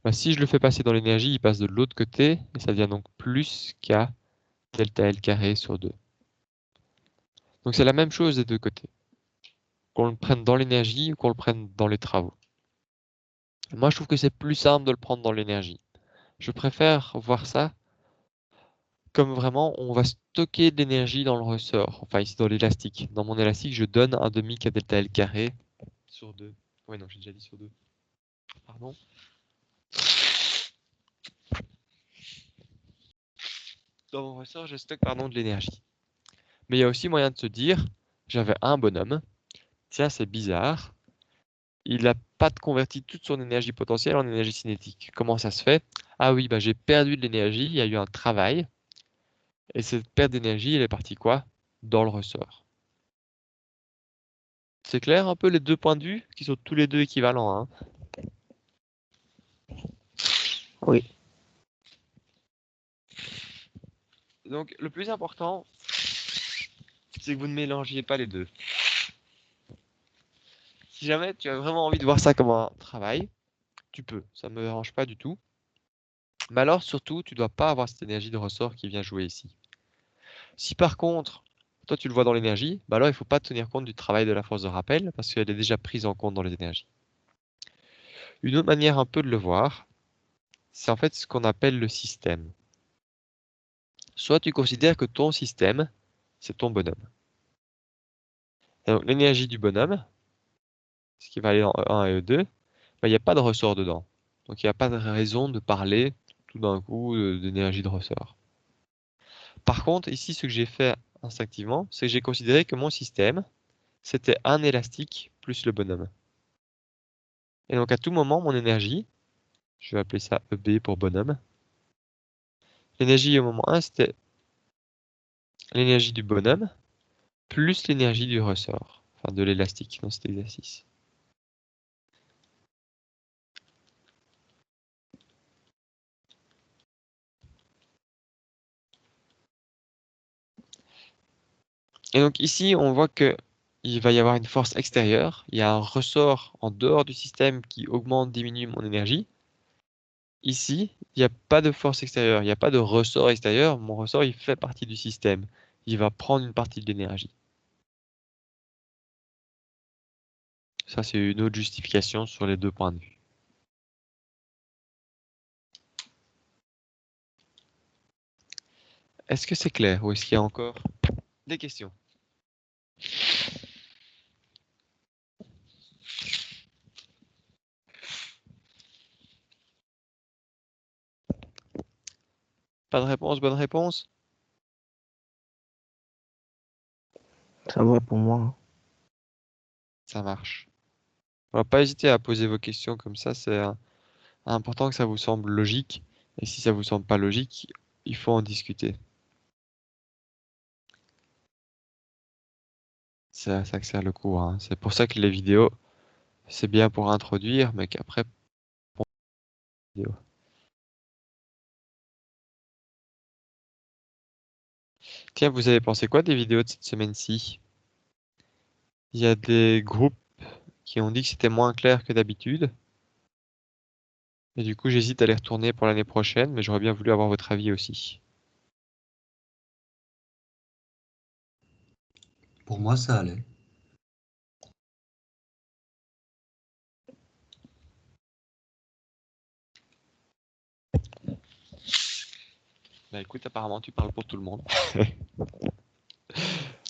Bah, si je le fais passer dans l'énergie, il passe de l'autre côté, et ça devient donc plus k delta L carré sur 2. Donc c'est la même chose des deux côtés. Qu'on le prenne dans l'énergie ou qu'on le prenne dans les travaux. Moi, je trouve que c'est plus simple de le prendre dans l'énergie. Je préfère voir ça comme vraiment, on va stocker de l'énergie dans le ressort. Enfin, ici, dans l'élastique. Dans mon élastique, je donne un demi k delta L carré sur 2. Ouais, non, j'ai déjà dit sur 2. Pardon. Dans mon ressort, je stocke de l'énergie. Mais il y a aussi moyen de se dire, j'avais un bonhomme, tiens, c'est bizarre, il n'a pas converti toute son énergie potentielle en énergie cinétique. Comment ça se fait? Ah oui, bah, j'ai perdu de l'énergie, il y a eu un travail, et cette perte d'énergie, elle est partie quoi? Dans le ressort. C'est clair un peu les deux points de vue, qui sont tous les deux équivalents, hein? Oui. Donc le plus important, c'est que vous ne mélangiez pas les deux. Si jamais tu as vraiment envie de voir ça comme un travail, tu peux, ça ne me dérange pas du tout. Mais alors surtout, tu ne dois pas avoir cette énergie de ressort qui vient jouer ici. Si par contre, toi tu le vois dans l'énergie, bah alors il ne faut pas tenir compte du travail de la force de rappel parce qu'elle est déjà prise en compte dans les énergies. Une autre manière un peu de le voir, c'est en fait ce qu'on appelle le système. Soit tu considères que ton système, c'est ton bonhomme. Et donc l'énergie du bonhomme, ce qui va aller en E1 et E2, il n'y a pas de ressort dedans. Donc il n'y a pas de raison de parler tout d'un coup d'énergie de ressort. Par contre, ici, ce que j'ai fait instinctivement, c'est que j'ai considéré que mon système, c'était un élastique plus le bonhomme. Et donc à tout moment, mon énergie, je vais appeler ça EB pour bonhomme, l'énergie au moment 1, c'était l'énergie du bonhomme plus l'énergie du ressort, enfin de l'élastique dans cet exercice. Et donc ici, on voit que il va y avoir une force extérieure, il y a un ressort en dehors du système qui augmente, diminue mon énergie. Ici, il n'y a pas de force extérieure, il n'y a pas de ressort extérieur, mon ressort il fait partie du système, il va prendre une partie de l'énergie. Ça, c'est une autre justification sur les deux points de vue. Est-ce que c'est clair ou est-ce qu'il y a encore des questions? Pas de réponse, bonne réponse? Ça va pour moi, hein. Ça marche. On va pas hésiter à poser vos questions comme ça, c'est important que ça vous semble logique. Et si ça vous semble pas logique, il faut en discuter. Ça accélère le cours, hein. C'est pour ça que les vidéos, c'est bien pour introduire, mais qu'après, pour les vidéos. Tiens, vous avez pensé quoi des vidéos de cette semaine-ci? Il y a des groupes qui ont dit que c'était moins clair que d'habitude. Et du coup, j'hésite à les retourner pour l'année prochaine, mais j'aurais bien voulu avoir votre avis aussi. Pour moi, ça allait. Bah écoute, apparemment, tu parles pour tout le monde. Ça allait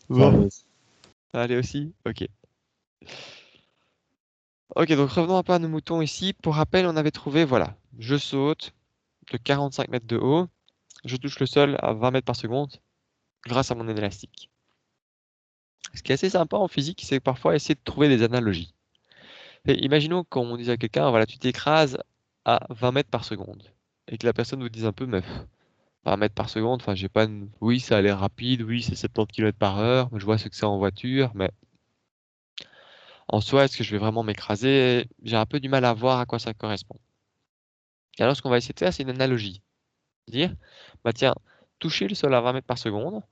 Bon, aussi. allez aussi? Ok. Ok, donc revenons un peu à nos moutons ici. Pour rappel, on avait trouvé, voilà, je saute de 45 mètres de haut, je touche le sol à 20 mètres par seconde grâce à mon élastique. Ce qui est assez sympa en physique, c'est parfois essayer de trouver des analogies. Et imaginons qu'on dise à quelqu'un, voilà, tu t'écrases à 20 mètres par seconde. Et que la personne vous dise un peu, mais 20 mètres par seconde, enfin, j'ai pas oui, ça a l'air rapide, oui, c'est 70 km par heure, je vois ce que c'est en voiture, mais en soi, est-ce que je vais vraiment m'écraser? J'ai un peu du mal à voir à quoi ça correspond. Et alors, ce qu'on va essayer de faire, c'est une analogie. Dire, bah tiens, toucher le sol à 20 mètres par seconde,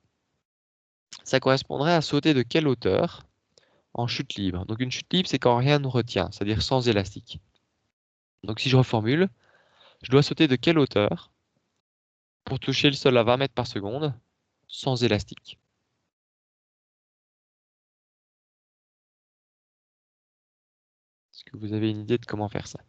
ça correspondrait à sauter de quelle hauteur en chute libre. Donc une chute libre, c'est quand rien ne retient, c'est-à-dire sans élastique. Donc si je reformule, je dois sauter de quelle hauteur pour toucher le sol à 20 mètres par seconde sans élastique? Est-ce que vous avez une idée de comment faire ça?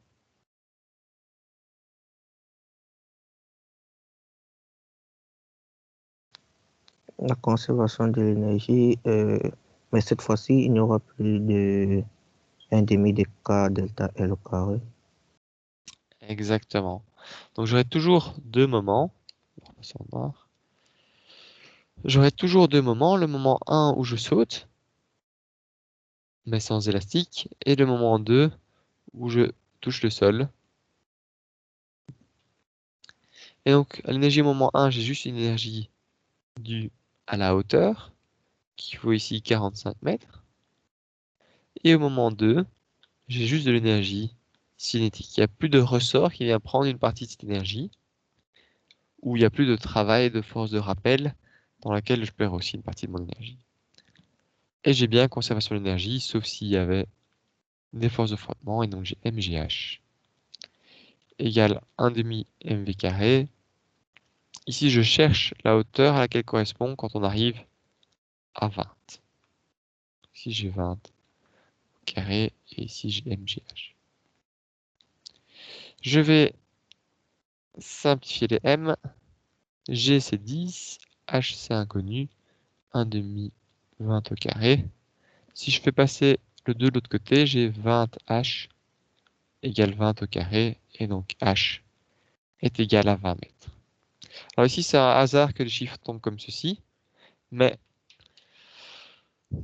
La conservation de l'énergie, mais cette fois-ci, il n'y aura plus de 1/2 de K delta L au carré. Exactement. Donc j'aurai toujours deux moments. On va passer en noir. J'aurai toujours deux moments. Le moment 1 où je saute, mais sans élastique, et le moment 2 où je touche le sol. Et donc, à l'énergie au moment 1, j'ai juste une énergie due à la hauteur, qui vaut ici 45 mètres. Et au moment 2, j'ai juste de l'énergie cinétique. Il n'y a plus de ressort qui vient prendre une partie de cette énergie, ou il n'y a plus de travail de force de rappel dans laquelle je perds aussi une partie de mon énergie. Et j'ai bien conservation de l'énergie, sauf s'il y avait des forces de frottement, et donc j'ai MGH égale 1/2 mv carré. Ici, je cherche la hauteur à laquelle correspond quand on arrive à 20. Ici, j'ai 20 carré et ici, j'ai MGH. Je vais simplifier les M. G, c'est 10. H, c'est inconnu. 1 demi, 20 au carré. Si je fais passer le 2 de l'autre côté, j'ai 20H égale 20 au carré. Et donc H est égal à 20 mètres. Alors ici, c'est un hasard que les chiffres tombent comme ceci. Mais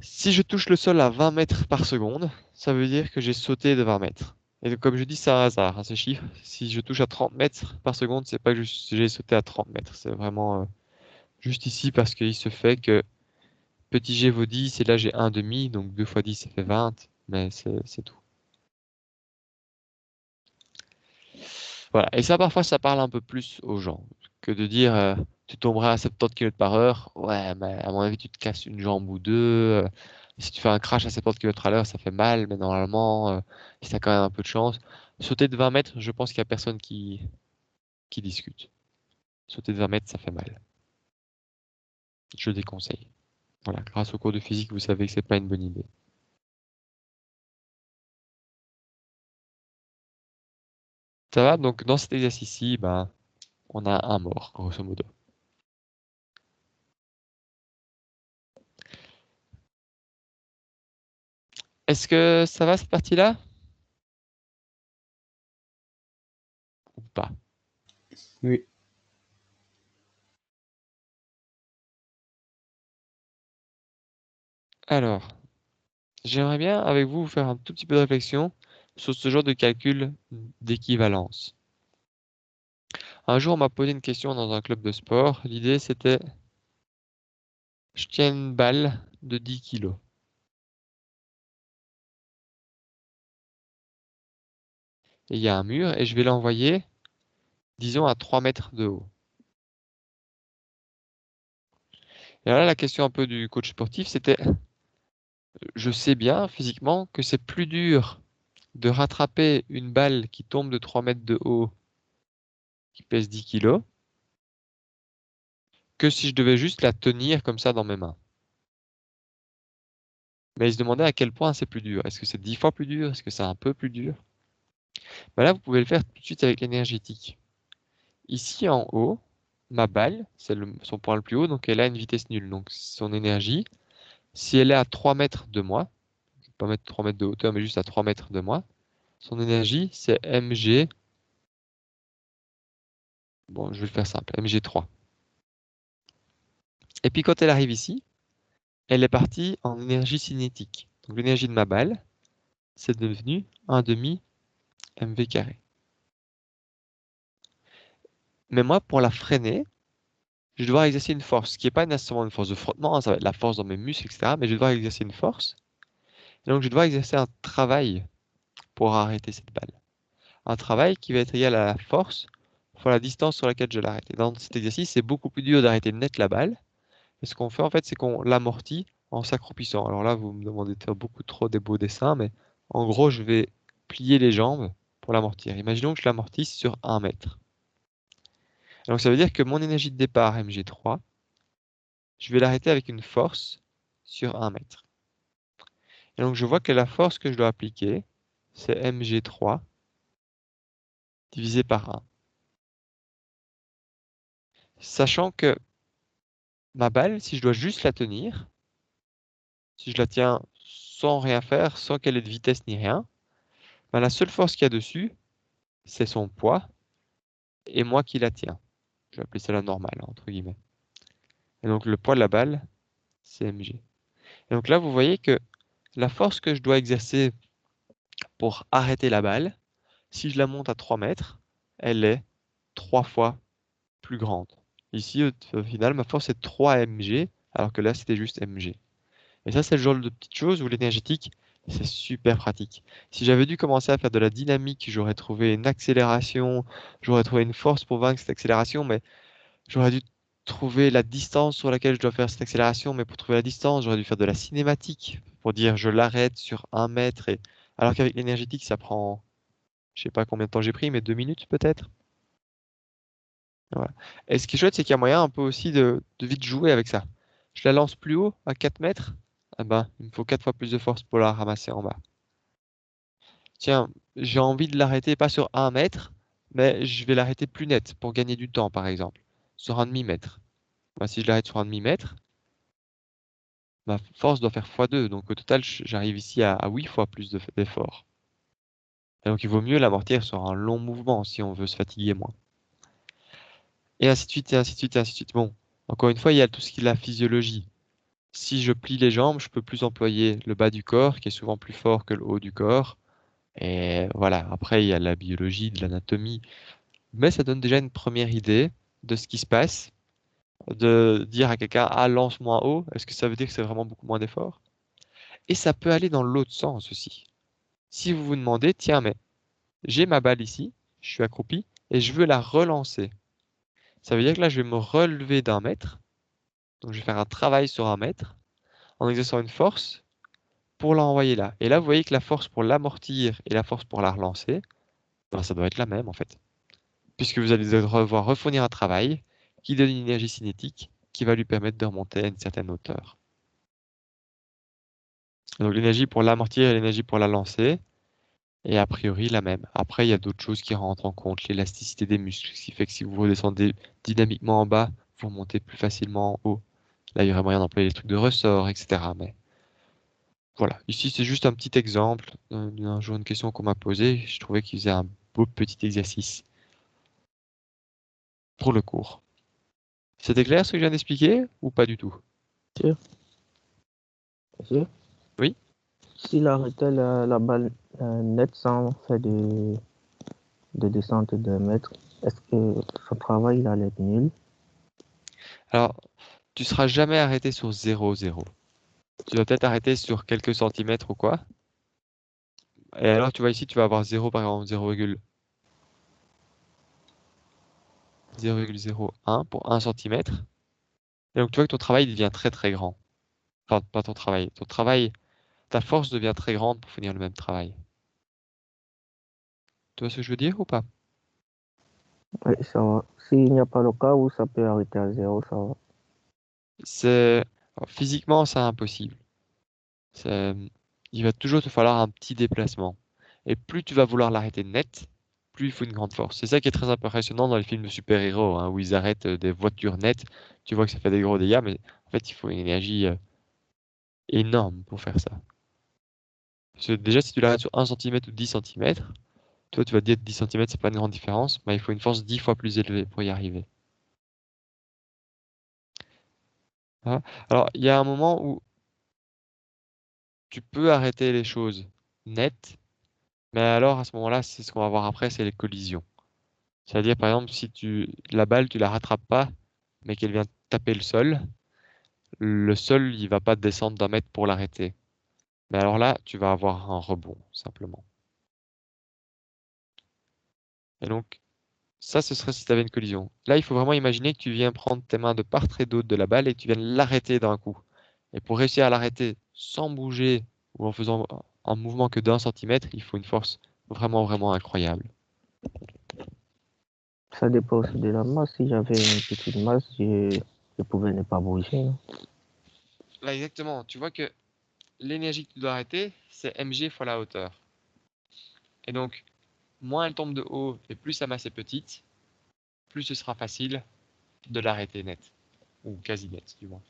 si je touche le sol à 20 mètres par seconde, ça veut dire que j'ai sauté de 20 mètres. Et donc, comme je dis, c'est un hasard, hein, ces chiffres. Si je touche à 30 mètres par seconde, c'est pas que j'ai sauté à 30 mètres. C'est vraiment juste ici parce qu'il se fait que petit g vaut 10 et là j'ai 1 demi, donc 2 fois 10 ça fait 20, mais c'est tout. Voilà, et ça parfois ça parle un peu plus aux gens que de dire tu tomberas à 70 km par heure. Ouais, mais à mon avis tu te casses une jambe ou deux. Si tu fais un crash à 70 km à l'heure, ça fait mal, mais normalement, si tu as quand même un peu de chance. Sauter de 20 mètres, je pense qu'il n'y a personne qui discute. Sauter de 20 mètres, ça fait mal. Je déconseille. Voilà, grâce au cours de physique, vous savez que c'est pas une bonne idée. Ça va, donc dans cet exercice-ci, ben, on a un mort, grosso modo. Est-ce que ça va cette partie-là? Ou pas? Oui. Alors, j'aimerais bien avec vous faire un tout petit peu de réflexion sur ce genre de calcul d'équivalence. Un jour, on m'a posé une question dans un club de sport. L'idée, c'était, je tiens une balle de 10 kilos. Et il y a un mur et je vais l'envoyer, disons, à 3 mètres de haut. Et là, la question un peu du coach sportif, c'était, je sais bien physiquement que c'est plus dur de rattraper une balle qui tombe de 3 mètres de haut, qui pèse 10 kilos, que si je devais juste la tenir comme ça dans mes mains. Mais il se demandait à quel point c'est plus dur. Est-ce que c'est 10 fois plus dur? Est-ce que c'est un peu plus dur? Ben là, vous pouvez le faire tout de suite avec l'énergétique. Ici en haut, ma balle, c'est son point le plus haut, donc elle a une vitesse nulle. Donc son énergie, si elle est à 3 mètres de moi, je ne vais pas mettre 3 mètres de hauteur, mais juste à 3 mètres de moi, son énergie, c'est mg, bon, je vais le faire simple, mg3. Et puis quand elle arrive ici, elle est partie en énergie cinétique. Donc l'énergie de ma balle, c'est devenu 1 demi mv carré. Mais moi, pour la freiner, je vais devoir exercer une force, qui n'est pas nécessairement une force de frottement, hein, ça va être la force dans mes muscles, etc. Mais je vais devoir exercer une force. Et donc je vais devoir exercer un travail pour arrêter cette balle. Un travail qui va être égal à la force fois la distance sur laquelle je l'arrête. Et dans cet exercice, c'est beaucoup plus dur d'arrêter net la balle. Et ce qu'on fait en fait, c'est qu'on l'amortit en s'accroupissant. Alors là, vous me demandez de faire beaucoup trop des beaux dessins, mais en gros, je vais plier les jambes pour l'amortir. Imaginons que je l'amortisse sur 1 mètre. Donc ça veut dire que mon énergie de départ, mg3, je vais l'arrêter avec une force sur 1 mètre. Et donc je vois que la force que je dois appliquer, c'est mg3 divisé par 1. Sachant que ma balle, si je dois juste la tenir, si je la tiens sans rien faire, sans qu'elle ait de vitesse ni rien, ben la seule force qu'il y a dessus, c'est son poids et moi qui la tiens. Je vais appeler ça la normale, entre guillemets. Et donc le poids de la balle, c'est mg. Et donc là, vous voyez que la force que je dois exercer pour arrêter la balle, si je la monte à 3 mètres, elle est 3 fois plus grande. Ici, au final, ma force est 3 mg, alors que là, c'était juste mg. Et ça, c'est le genre de petites choses où l'énergétique, c'est super pratique. Si j'avais dû commencer à faire de la dynamique, j'aurais trouvé une accélération, j'aurais trouvé une force pour vaincre cette accélération, mais j'aurais dû trouver la distance sur laquelle je dois faire cette accélération, mais pour trouver la distance, j'aurais dû faire de la cinématique pour dire je l'arrête sur 1 mètre. Alors qu'avec l'énergétique, ça prend, je sais pas combien de temps j'ai pris, mais 2 minutes peut-être. Voilà. Et ce qui est chouette, c'est qu'il y a moyen un peu aussi de vite jouer avec ça. Je la lance plus haut, à 4 mètres, ah ben, il me faut 4 fois plus de force pour la ramasser en bas. Tiens, j'ai envie de l'arrêter pas sur 1 mètre, mais je vais l'arrêter plus net pour gagner du temps, par exemple, sur un demi-mètre. Bah, si je l'arrête sur un demi-mètre, ma force doit faire x2, donc au total, j'arrive ici à 8 fois plus d'effort. Et donc il vaut mieux l'amortir sur un long mouvement si on veut se fatiguer moins. Et ainsi de suite, et ainsi de suite, et ainsi de suite. Bon, encore une fois, il y a tout ce qui est la physiologie. Si je plie les jambes, je peux plus employer le bas du corps, qui est souvent plus fort que le haut du corps. Et voilà, après, il y a la biologie, de l'anatomie. Mais ça donne déjà une première idée de ce qui se passe. De dire à quelqu'un, ah, lance moins haut, est-ce que ça veut dire que c'est vraiment beaucoup moins d'effort? Et ça peut aller dans l'autre sens aussi. Si vous vous demandez, tiens, mais j'ai ma balle ici, je suis accroupi, et je veux la relancer. Ça veut dire que là, je vais me relever d'un mètre. Donc, je vais faire un travail sur un mètre en exerçant une force pour l'envoyer là. Et là, vous voyez que la force pour l'amortir et la force pour la relancer, ben, ça doit être la même en fait. Puisque vous allez devoir refournir un travail qui donne une énergie cinétique qui va lui permettre de remonter à une certaine hauteur. Donc l'énergie pour l'amortir et l'énergie pour la lancer est a priori la même. Après, il y a d'autres choses qui rentrent en compte, l'élasticité des muscles, ce qui fait que si vous redescendez dynamiquement en bas, vous remontez plus facilement en haut. Là, il y aurait moyen d'employer des trucs de ressort, etc. Mais voilà, ici c'est juste un petit exemple d'un jour une question qu'on m'a posée. Je trouvais qu'il faisait un beau petit exercice pour le cours. C'était clair ce que je viens d'expliquer ou pas du tout? Sûr. Sûr. Oui. S'il arrêtait la balle nette sans faire de descente de mètre, est-ce que son travail il allait être nul? Alors, tu seras jamais arrêté sur 0,0. Tu vas peut-être arrêter sur quelques centimètres ou quoi. Et alors, tu vois ici, tu vas avoir 0 par exemple, 0,01 pour 1 centimètre. Et donc, tu vois que ton travail devient très très grand. Enfin, pas ton travail. Ta force devient très grande pour finir le même travail. Tu vois ce que je veux dire ou pas? Oui, ça va. S'il n'y a pas le cas où ça peut arrêter à 0, ça va. Alors, physiquement, c'est impossible. Il va toujours te falloir un petit déplacement. Et plus tu vas vouloir l'arrêter net, plus il faut une grande force. C'est ça qui est très impressionnant dans les films de super-héros, hein, où ils arrêtent des voitures nettes. Tu vois que ça fait des gros dégâts, mais en fait, il faut une énergie énorme pour faire ça. Parce que déjà, si tu l'arrêtes sur 1 centimètre ou 10 centimètres, toi, tu vas te dire que 10 centimètres, c'est pas une grande différence, mais il faut une force 10 fois plus élevée pour y arriver. Hein. Alors, il y a un moment où tu peux arrêter les choses nettes, mais alors à ce moment-là, c'est ce qu'on va voir après, c'est les collisions. C'est-à-dire, par exemple, si la balle, tu la rattrapes pas, mais qu'elle vient taper le sol, il va pas descendre d'un mètre pour l'arrêter. Mais alors là, tu vas avoir un rebond, simplement. Et donc, ça, ce serait si tu avais une collision. Là, il faut vraiment imaginer que tu viens prendre tes mains de part et d'autre de la balle et que tu viens l'arrêter d'un coup. Et pour réussir à l'arrêter sans bouger ou en faisant un mouvement que d'1 centimètre, il faut une force vraiment, vraiment incroyable. Ça dépend aussi de la masse. Si j'avais une petite masse, je pouvais ne pas bouger. Non? Là, exactement. Tu vois que l'énergie que tu dois arrêter, c'est mg fois la hauteur. Et donc, moins elle tombe de haut et plus sa masse est petite, plus ce sera facile de l'arrêter net. Ou quasi net, du moins.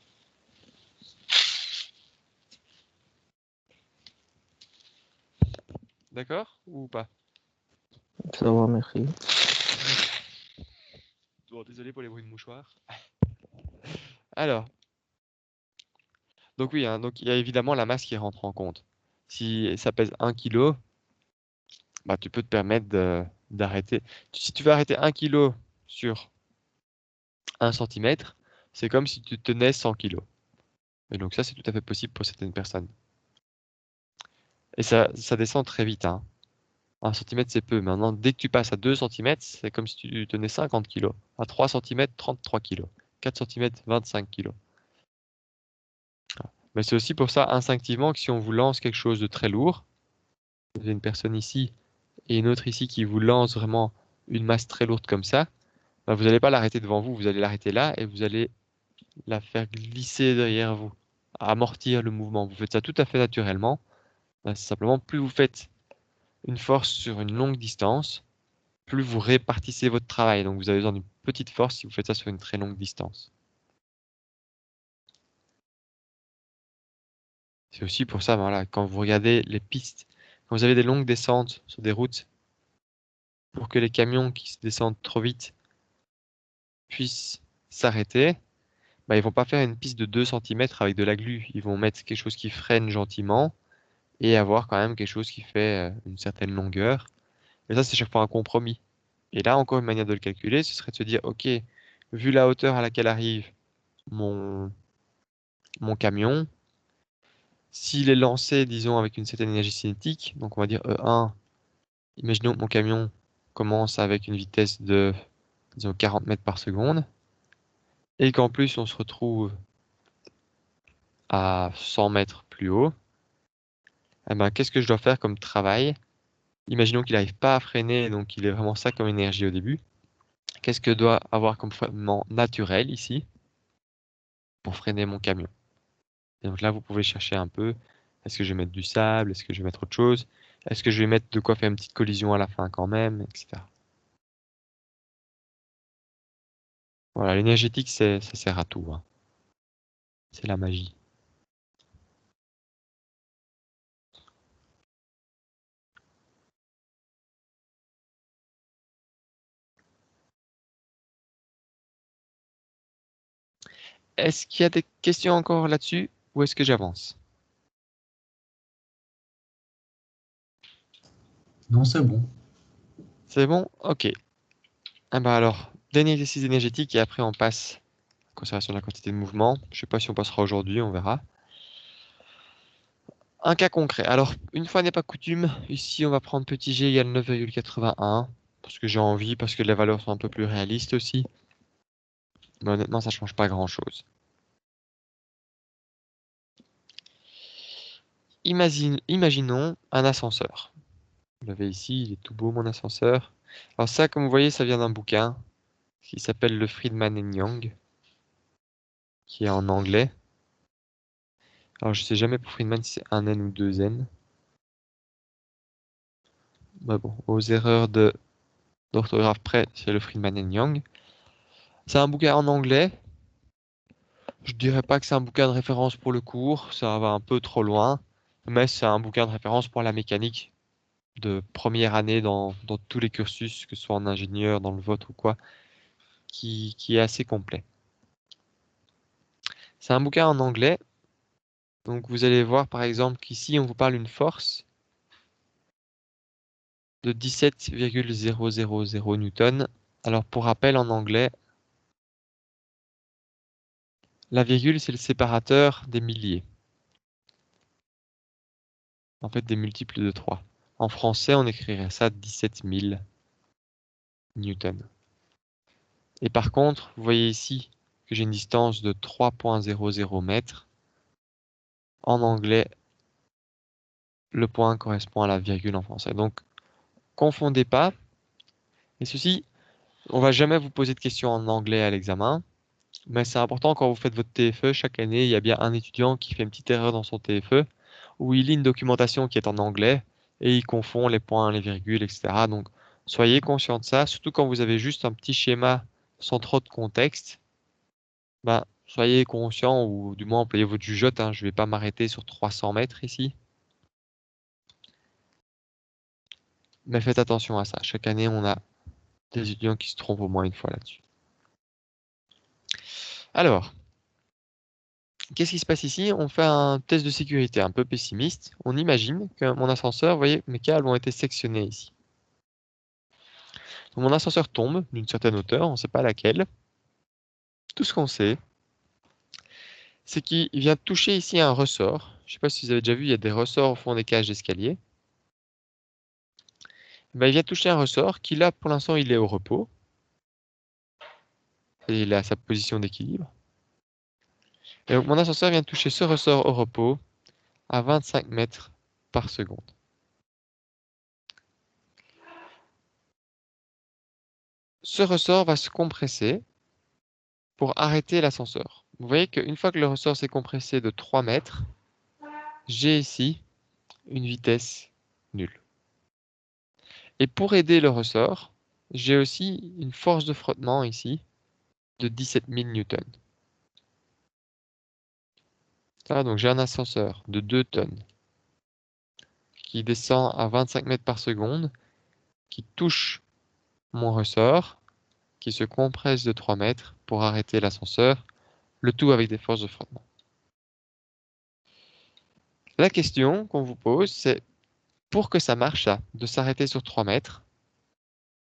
D'accord ou pas? Ça va, merci. Bon, désolé pour les bruits de mouchoirs. Alors, donc oui, hein, donc il y a évidemment la masse qui rentre en compte. Si ça pèse 1 kg, bah, tu peux te permettre d'arrêter. Si tu veux arrêter 1 kg sur 1 centimètre, c'est comme si tu tenais 100 kg. Et donc ça, c'est tout à fait possible pour certaines personnes. Et ça descend très vite, hein. 1 centimètre, c'est peu. Maintenant, dès que tu passes à 2 centimètres, c'est comme si tu tenais 50 kg. À 3 centimètres, 33 kg. 4 centimètres, 25 kg. Mais c'est aussi pour ça, instinctivement, que si on vous lance quelque chose de très lourd, vous avez une personne ici et une autre ici qui vous lance vraiment une masse très lourde comme ça, bah, vous n'allez pas l'arrêter devant vous, vous allez l'arrêter là et vous allez la faire glisser derrière vous, amortir le mouvement. Vous faites ça tout à fait naturellement. Bah, c'est simplement plus vous faites une force sur une longue distance, plus vous répartissez votre travail. Donc, vous avez besoin d'une petite force si vous faites ça sur une très longue distance. C'est aussi pour ça, voilà, quand vous regardez les pistes, quand vous avez des longues descentes sur des routes, pour que les camions qui se descendent trop vite puissent s'arrêter, bah, ils vont pas faire une piste de 2 cm avec de la glu. Ils vont mettre quelque chose qui freine gentiment et avoir quand même quelque chose qui fait une certaine longueur. Et ça, c'est chaque fois un compromis. Et là, encore une manière de le calculer, ce serait de se dire, OK, vu la hauteur à laquelle arrive mon camion, s'il est lancé, disons, avec une certaine énergie cinétique, donc on va dire E1, imaginons que mon camion commence avec une vitesse de, disons, 40 mètres par seconde, et qu'en plus on se retrouve à 100 mètres plus haut, eh ben, qu'est-ce que je dois faire comme travail? Imaginons qu'il n'arrive pas à freiner, donc il est vraiment ça comme énergie au début. Qu'est-ce que je dois avoir comme freinement naturel ici pour freiner mon camion? Et donc là, vous pouvez chercher un peu, est-ce que je vais mettre du sable? Est-ce que je vais mettre autre chose? Est-ce que je vais mettre de quoi faire une petite collision à la fin quand même, etc. Voilà, l'énergétique, ça sert à tout, hein. C'est la magie. Est-ce qu'il y a des questions encore là-dessus ou est-ce que j'avance? Non, c'est bon. C'est bon? Ok. Ah bah alors, dernier exercice énergétique et après on passe à la conservation de la quantité de mouvement. Je sais pas si on passera aujourd'hui, on verra. Un cas concret. Alors, une fois n'est pas coutume, ici on va prendre petit g égale 9,81 parce que j'ai envie, parce que les valeurs sont un peu plus réalistes aussi. Mais honnêtement, ça change pas grand-chose. Imaginons un ascenseur. Vous l'avez ici, il est tout beau mon ascenseur. Alors ça, comme vous voyez, ça vient d'un bouquin qui s'appelle le Friedman and Young, qui est en anglais. Alors je sais jamais pour Friedman si c'est un N ou deux N. Mais bon, aux erreurs d'orthographe près, c'est le Friedman and Young. C'est un bouquin en anglais. Je dirais pas que c'est un bouquin de référence pour le cours, ça va un peu trop loin. Mais c'est un bouquin de référence pour la mécanique de première année dans tous les cursus, que ce soit en ingénieur, dans le vôtre ou quoi, qui est assez complet. C'est un bouquin en anglais. Donc vous allez voir par exemple qu'ici on vous parle d'une force de 17,000 newtons. Alors pour rappel en anglais, la virgule c'est le séparateur des milliers. En fait des multiples de 3. En français on écrirait ça 17 000 newtons. Et par contre, vous voyez ici que j'ai une distance de 3,00 mètres. En anglais, le point correspond à la virgule en français. Donc, confondez pas. Et ceci, on va jamais vous poser de questions en anglais à l'examen. Mais c'est important quand vous faites votre TFE, chaque année, il y a bien un étudiant qui fait une petite erreur dans son TFE, où il lit une documentation qui est en anglais, et il confond les points, les virgules, etc. Donc, soyez conscient de ça, surtout quand vous avez juste un petit schéma sans trop de contexte. Ben, soyez conscient, ou du moins employez votre jugeote, hein, je ne vais pas m'arrêter sur 300 mètres ici. Mais faites attention à ça. Chaque année, on a des étudiants qui se trompent au moins une fois là-dessus. Alors, qu'est-ce qui se passe ici? On fait un test de sécurité un peu pessimiste. On imagine que mon ascenseur, vous voyez, mes câbles ont été sectionnés ici. Donc, mon ascenseur tombe d'une certaine hauteur, on ne sait pas laquelle. Tout ce qu'on sait, c'est qu'il vient toucher ici un ressort. Je ne sais pas si vous avez déjà vu, il y a des ressorts au fond des cages d'escalier. Ben, il vient toucher un ressort qui, là, pour l'instant, il est au repos. Et il a sa position d'équilibre. Et donc, mon ascenseur vient toucher ce ressort au repos à 25 mètres par seconde. Ce ressort va se compresser pour arrêter l'ascenseur. Vous voyez qu'une fois que le ressort s'est compressé de 3 mètres, j'ai ici une vitesse nulle. Et pour aider le ressort, j'ai aussi une force de frottement ici de 17 000 newtons. Donc j'ai un ascenseur de 2 tonnes qui descend à 25 mètres par seconde, qui touche mon ressort, qui se compresse de 3 mètres pour arrêter l'ascenseur, le tout avec des forces de frottement. La question qu'on vous pose, c'est pour que ça marche, ça, de s'arrêter sur 3 mètres,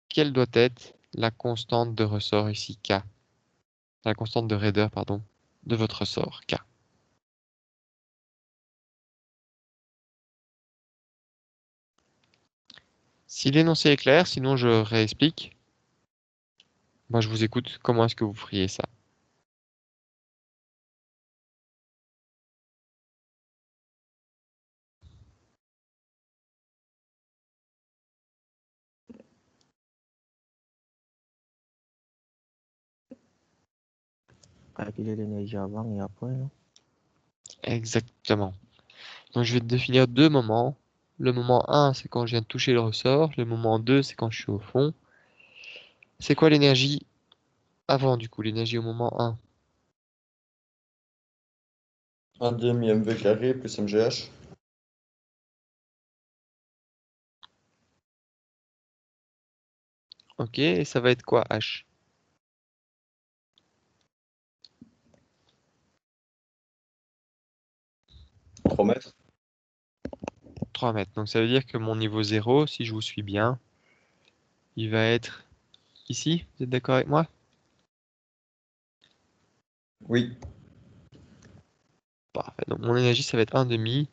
quelle doit être la constante de ressort ici, K? La constante de raideur, pardon, de votre ressort, K. Si l'énoncé est clair, sinon je réexplique. Moi, je vous écoute. Comment est-ce que vous feriez ça? Calculer l'énergie avant et après, non? Exactement. Donc, je vais définir deux moments. Le moment 1, c'est quand je viens de toucher le ressort. Le moment 2, c'est quand je suis au fond. C'est quoi l'énergie avant, du coup, l'énergie au moment 1? 1 demi mv carré plus mgh. Ok, et ça va être quoi, H? 3 mètres. 3 mètres. Donc, ça veut dire que mon niveau 0, si je vous suis bien, il va être ici. Vous êtes d'accord avec moi? Oui. Parfait. Donc, mon énergie, ça va être 1 demi.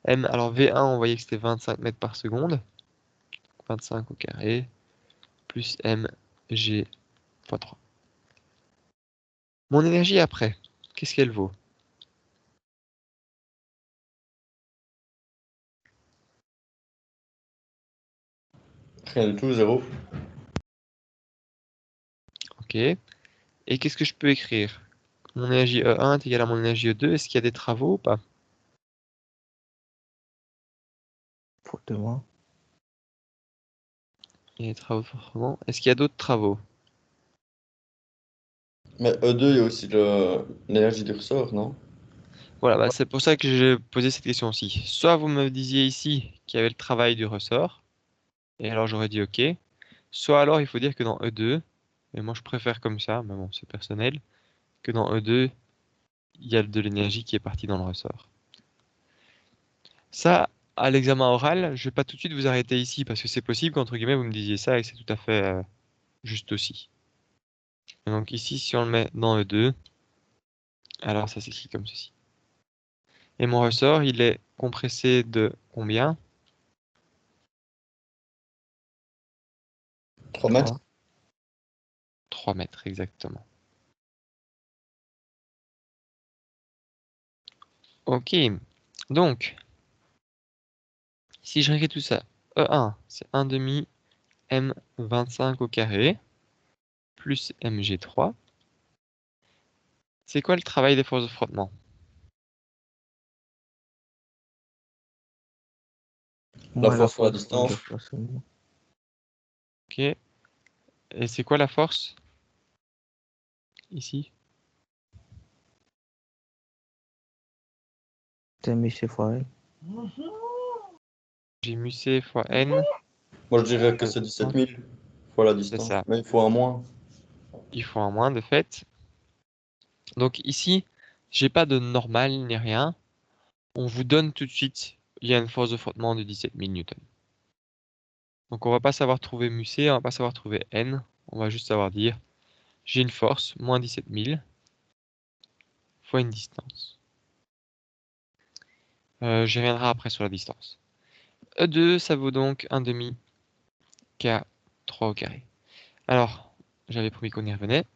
M, alors V1, on voyait que c'était 25 mètres par seconde. 25 au carré, plus mg fois 3. Mon énergie après, qu'est-ce qu'elle vaut? Rien du tout, 0. Ok. Et qu'est-ce que je peux écrire? Mon énergie E1 est égale à mon énergie E2. Est-ce qu'il y a des travaux ou pas? Fortement. Il y a des travaux forcément. Est-ce qu'il y a d'autres travaux? Mais E2, il y a aussi l'énergie du ressort, non? Voilà, bah, c'est pour ça que j'ai posé cette question aussi. Soit vous me disiez ici qu'il y avait le travail du ressort, et alors j'aurais dit OK. Soit alors il faut dire que dans E2, et moi je préfère comme ça, mais bon, c'est personnel, que dans E2, il y a de l'énergie qui est partie dans le ressort. Ça, à l'examen oral, je vais pas tout de suite vous arrêter ici parce que c'est possible qu'entre guillemets vous me disiez ça et c'est tout à fait juste aussi. Et donc ici, si on le met dans E2, alors ça s'écrit comme ceci. Et mon ressort, il est compressé de combien? 3 mètres. 3 mètres exactement. Ok, donc, si je réécris tout ça, E1, c'est 1 demi M25 au carré, plus Mg3. C'est quoi le travail des forces de frottement? La Moins la force sur la force de distance. déplacement. Ok, et c'est quoi la force? Ici? TMC fois L. J'ai mu C fois N. Moi, je dirais que c'est 17 000 fois la C'est distance. ça. Mais il faut un moins. Il faut un moins de fait. Donc ici, j'ai pas de normal ni rien. On vous donne tout de suite, il y a une force de frottement de 17 000 newtons. Donc on va pas savoir trouver mu C, on va pas savoir trouver N. On va juste savoir dire, j'ai une force, moins 17 000, fois une distance. J'y reviendrai après sur la distance. E2, ça vaut donc 1 demi K3 au carré. Alors, j'avais promis qu'on y revenait.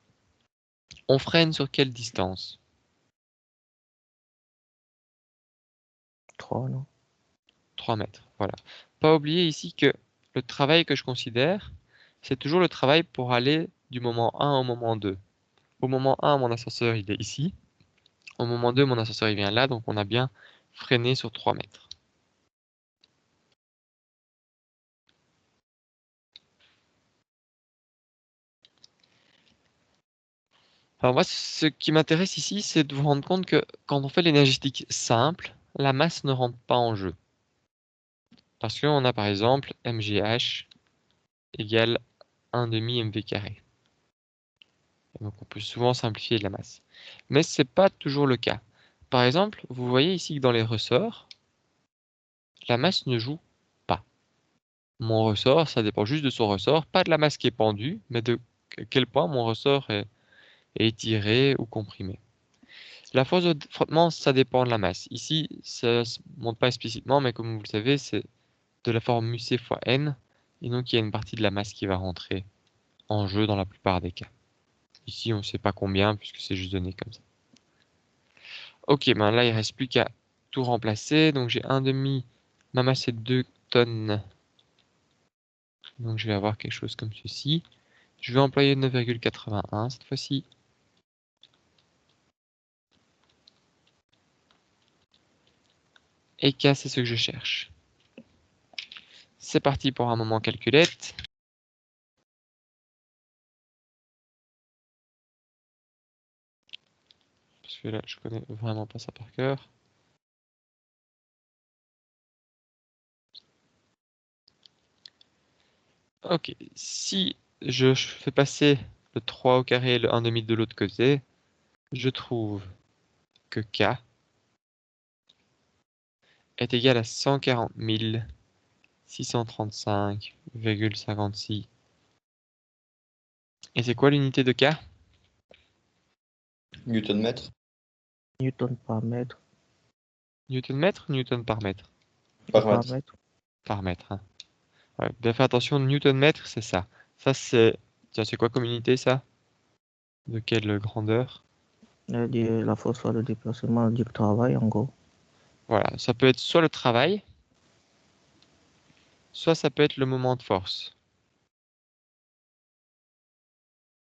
On freine sur quelle distance? 3, non? 3 mètres, voilà. Pas oublier ici que le travail que je considère, c'est toujours le travail pour aller du moment 1 au moment 2. Au moment 1, mon ascenseur il est ici. Au moment 2, mon ascenseur il vient là, donc on a bien freiné sur 3 mètres. Alors moi, ce qui m'intéresse ici, c'est de vous rendre compte que quand on fait l'énergétique simple, la masse ne rentre pas en jeu. Parce qu'on a par exemple mgh égale 1/2 mv carré. Donc on peut souvent simplifier la masse. Mais ce n'est pas toujours le cas. Par exemple, vous voyez ici que dans les ressorts, la masse ne joue pas. Mon ressort, ça dépend juste de son ressort, pas de la masse qui est pendue, mais de quel point mon ressort est étiré ou comprimé. La force de frottement, ça dépend de la masse. Ici, ça ne se montre pas explicitement, mais comme vous le savez, c'est de la forme μc fois n, et donc il y a une partie de la masse qui va rentrer en jeu dans la plupart des cas. Ici, on ne sait pas combien, puisque c'est juste donné comme ça. Ok, ben là, il ne reste plus qu'à tout remplacer. Donc j'ai 1/2, ma masse est 2 tonnes. Donc je vais avoir quelque chose comme ceci. Je vais employer 9,81 cette fois-ci. Et K, c'est ce que je cherche. C'est parti pour un moment calculette. Parce que là, je connais vraiment pas ça par cœur. Ok, si je fais passer le 3 au carré et le 1/2 de l'autre côté, je trouve que K est égal à 140 635,56. Et c'est quoi l'unité de K? Newton-mètre. Newton par mètre. Newton-mètre ou Newton par mètre? Par Par mètre. mètre. Par mètre. Hein. Ouais, bien faire attention, Newton-mètre, c'est ça. Ça, c'est... Tiens, c'est quoi comme unité, ça? De quelle grandeur? La force sur le déplacement du travail, en gros. Voilà, ça peut être soit le travail, soit ça peut être le moment de force.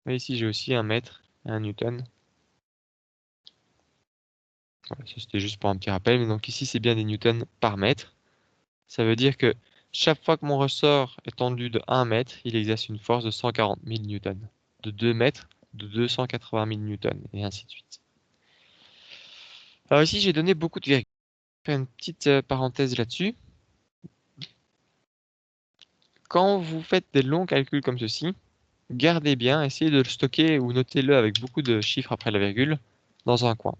Et ici, j'ai aussi un mètre et un newton. Voilà, ça, c'était juste pour un petit rappel. Mais donc ici, c'est bien des newtons par mètre. Ça veut dire que chaque fois que mon ressort est tendu de 1 mètre, il exerce une force de 140 000 newtons. De 2 mètres, de 280 000 newtons, et ainsi de suite. Alors ici, j'ai donné beaucoup de virgules. Je vais faire une petite parenthèse là-dessus. Quand vous faites des longs calculs comme ceci, gardez bien, essayez de le stocker ou notez-le avec beaucoup de chiffres après la virgule dans un coin.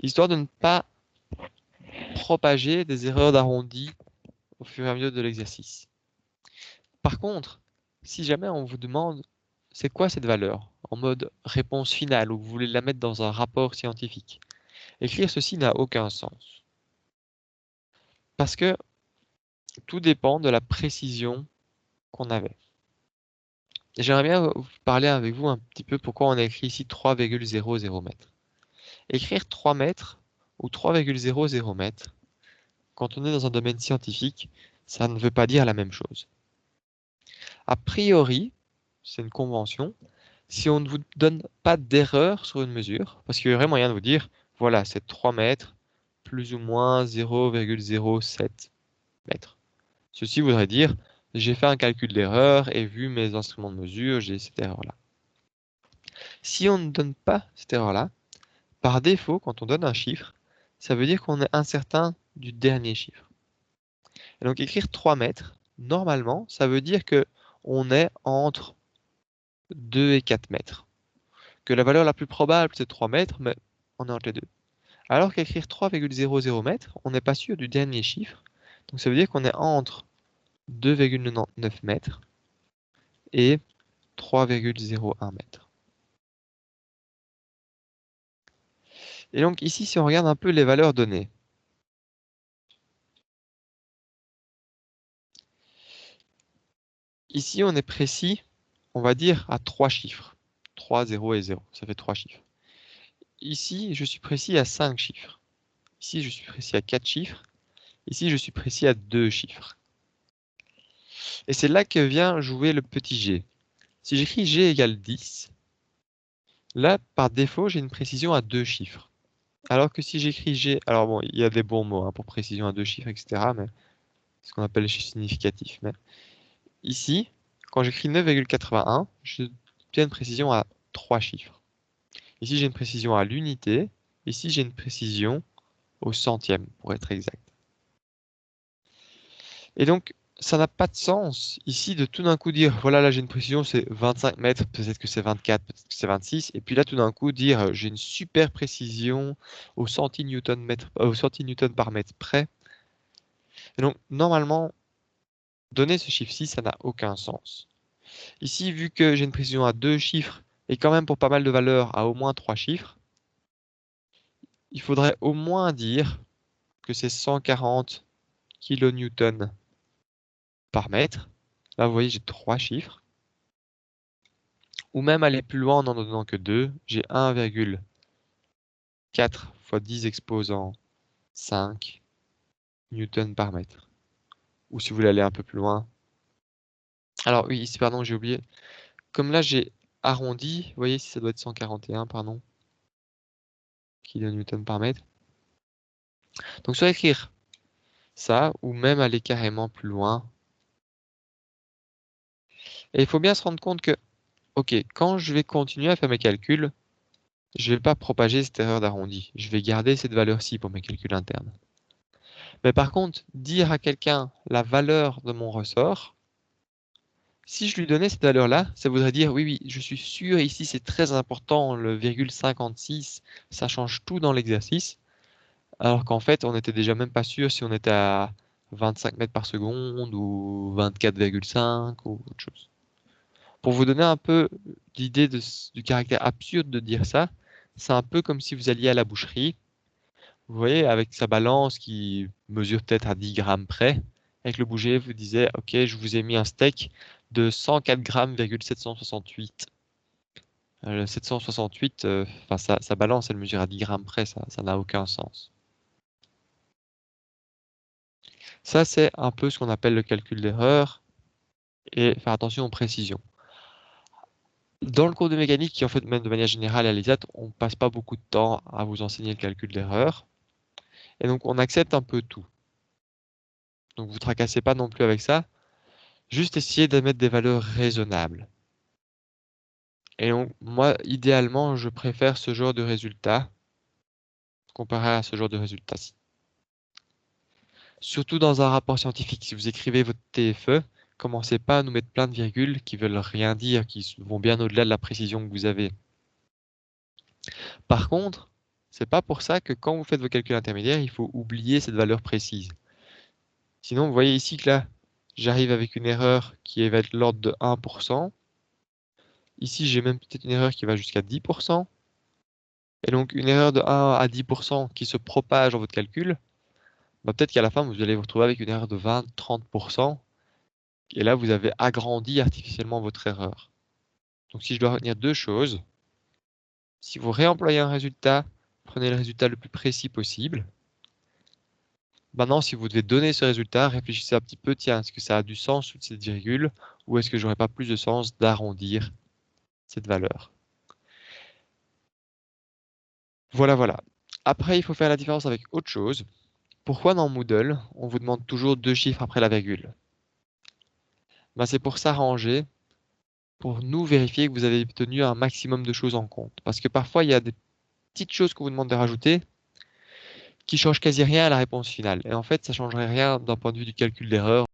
Histoire de ne pas propager des erreurs d'arrondi au fur et à mesure de l'exercice. Par contre, si jamais on vous demande c'est quoi cette valeur en mode réponse finale ou vous voulez la mettre dans un rapport scientifique, écrire ceci n'a aucun sens. Parce que tout dépend de la précision qu'on avait. J'aimerais bien vous parler avec vous un petit peu pourquoi on a écrit ici 3,00 mètres. Écrire 3 mètres ou 3,00 mètres, quand on est dans un domaine scientifique, ça ne veut pas dire la même chose. A priori, c'est une convention, si on ne vous donne pas d'erreur sur une mesure, parce qu'il y aurait moyen de vous dire, voilà, c'est 3 mètres, plus ou moins 0,07 mètres. Ceci voudrait dire, j'ai fait un calcul d'erreur et vu mes instruments de mesure, j'ai cette erreur-là. Si on ne donne pas cette erreur-là, par défaut, quand on donne un chiffre, ça veut dire qu'on est incertain du dernier chiffre. Et donc écrire 3 mètres, normalement, ça veut dire que on est entre 2 et 4 mètres. Que la valeur la plus probable, c'est 3 mètres, mais on est entre les deux. Alors qu'écrire 3,00 mètres, on n'est pas sûr du dernier chiffre. Donc ça veut dire qu'on est entre 2,99 mètres et 3,01 mètres. Et donc ici, si on regarde un peu les valeurs données, ici on est précis, on va dire à 3 chiffres. 3, 0 et 0, ça fait 3 chiffres. Ici, je suis précis à 5 chiffres. Ici, je suis précis à 4 chiffres. Ici, je suis précis à 2 chiffres. Et c'est là que vient jouer le petit g. Si j'écris g égale 10, là, par défaut, j'ai une précision à 2 chiffres. Alors que si j'écris g, alors bon, il y a des bons mots pour précision à 2 chiffres, etc. Mais c'est ce qu'on appelle les chiffres significatifs. Mais ici, quand j'écris 9,81, j'ai bien une précision à 3 chiffres. Ici, j'ai une précision à l'unité. Ici, j'ai une précision au centième, pour être exact. Et donc, ça n'a pas de sens ici de tout d'un coup dire, voilà, là j'ai une précision, c'est 25 mètres, peut-être que c'est 24, peut-être que c'est 26, et puis là tout d'un coup dire, j'ai une super précision au centinewton par mètre près. Et donc, normalement, donner ce chiffre-ci, ça n'a aucun sens. Ici, vu que j'ai une précision à 2 chiffres, et quand même pour pas mal de valeurs à au moins 3 chiffres, il faudrait au moins dire que c'est 140 kilonewtons par mètre. Là, vous voyez, j'ai 3 chiffres. Ou même aller plus loin en n'en donnant que 2. J'ai 1,4 fois 10 exposant 5 newtons par mètre. Ou si vous voulez aller un peu plus loin. Alors oui, ici, pardon, j'ai oublié. Comme là, j'ai arrondi, vous voyez, si ça doit être 141, pardon, kilonewtons par mètre. Donc, soit écrire ça, ou même aller carrément plus loin. Et il faut bien se rendre compte que, ok, quand je vais continuer à faire mes calculs, je ne vais pas propager cette erreur d'arrondi. Je vais garder cette valeur-ci pour mes calculs internes. Mais par contre, dire à quelqu'un la valeur de mon ressort, si je lui donnais cette valeur-là, ça voudrait dire, oui, oui, je suis sûr, ici c'est très important, le virgule 56, ça change tout dans l'exercice. Alors qu'en fait, on n'était déjà même pas sûr si on était à 25 mètres par seconde ou 24,5 ou autre chose. Pour vous donner un peu l'idée du caractère absurde de dire ça, c'est un peu comme si vous alliez à la boucherie. Vous voyez, avec sa balance qui mesure peut-être à 10 grammes près, avec le bouger, vous disiez, OK, je vous ai mis un steak de 104 grammes,768. Le 768, enfin, sa balance, elle mesure à 10 grammes près, ça n'a aucun sens. Ça, c'est un peu ce qu'on appelle le calcul d'erreur et faire attention aux précisions. Dans le cours de mécanique, qui en fait même de manière générale à l'ESAT, on passe pas beaucoup de temps à vous enseigner le calcul d'erreur. Et donc, on accepte un peu tout. Donc, vous tracassez pas non plus avec ça. Juste essayer d'émettre des valeurs raisonnables. Et donc, moi, idéalement, je préfère ce genre de résultat comparé à ce genre de résultat-ci. Surtout dans un rapport scientifique, si vous écrivez votre TFE, commencez pas à nous mettre plein de virgules qui veulent rien dire, qui vont bien au-delà de la précision que vous avez. Par contre, c'est pas pour ça que quand vous faites vos calculs intermédiaires, il faut oublier cette valeur précise. Sinon, vous voyez ici que là, j'arrive avec une erreur qui va être de l'ordre de 1%. Ici, j'ai même peut-être une erreur qui va jusqu'à 10%. Et donc, une erreur de 1 à 10% qui se propage dans votre calcul, bah, peut-être qu'à la fin, vous allez vous retrouver avec une erreur de 20-30%. Et là, vous avez agrandi artificiellement votre erreur. Donc, si je dois retenir deux choses, si vous réemployez un résultat, prenez le résultat le plus précis possible. Maintenant, si vous devez donner ce résultat, réfléchissez un petit peu, tiens, est-ce que ça a du sens toute cette virgule, ou est-ce que j'aurais pas plus de sens d'arrondir cette valeur? Voilà, voilà. Après, il faut faire la différence avec autre chose. Pourquoi dans Moodle, on vous demande toujours 2 chiffres après la virgule? Ben, c'est pour s'arranger, pour nous vérifier que vous avez tenu un maximum de choses en compte. Parce que parfois, il y a des petites choses qu'on vous demande de rajouter qui changent quasi rien à la réponse finale. Et en fait, ça ne changerait rien d'un point de vue du calcul d'erreur.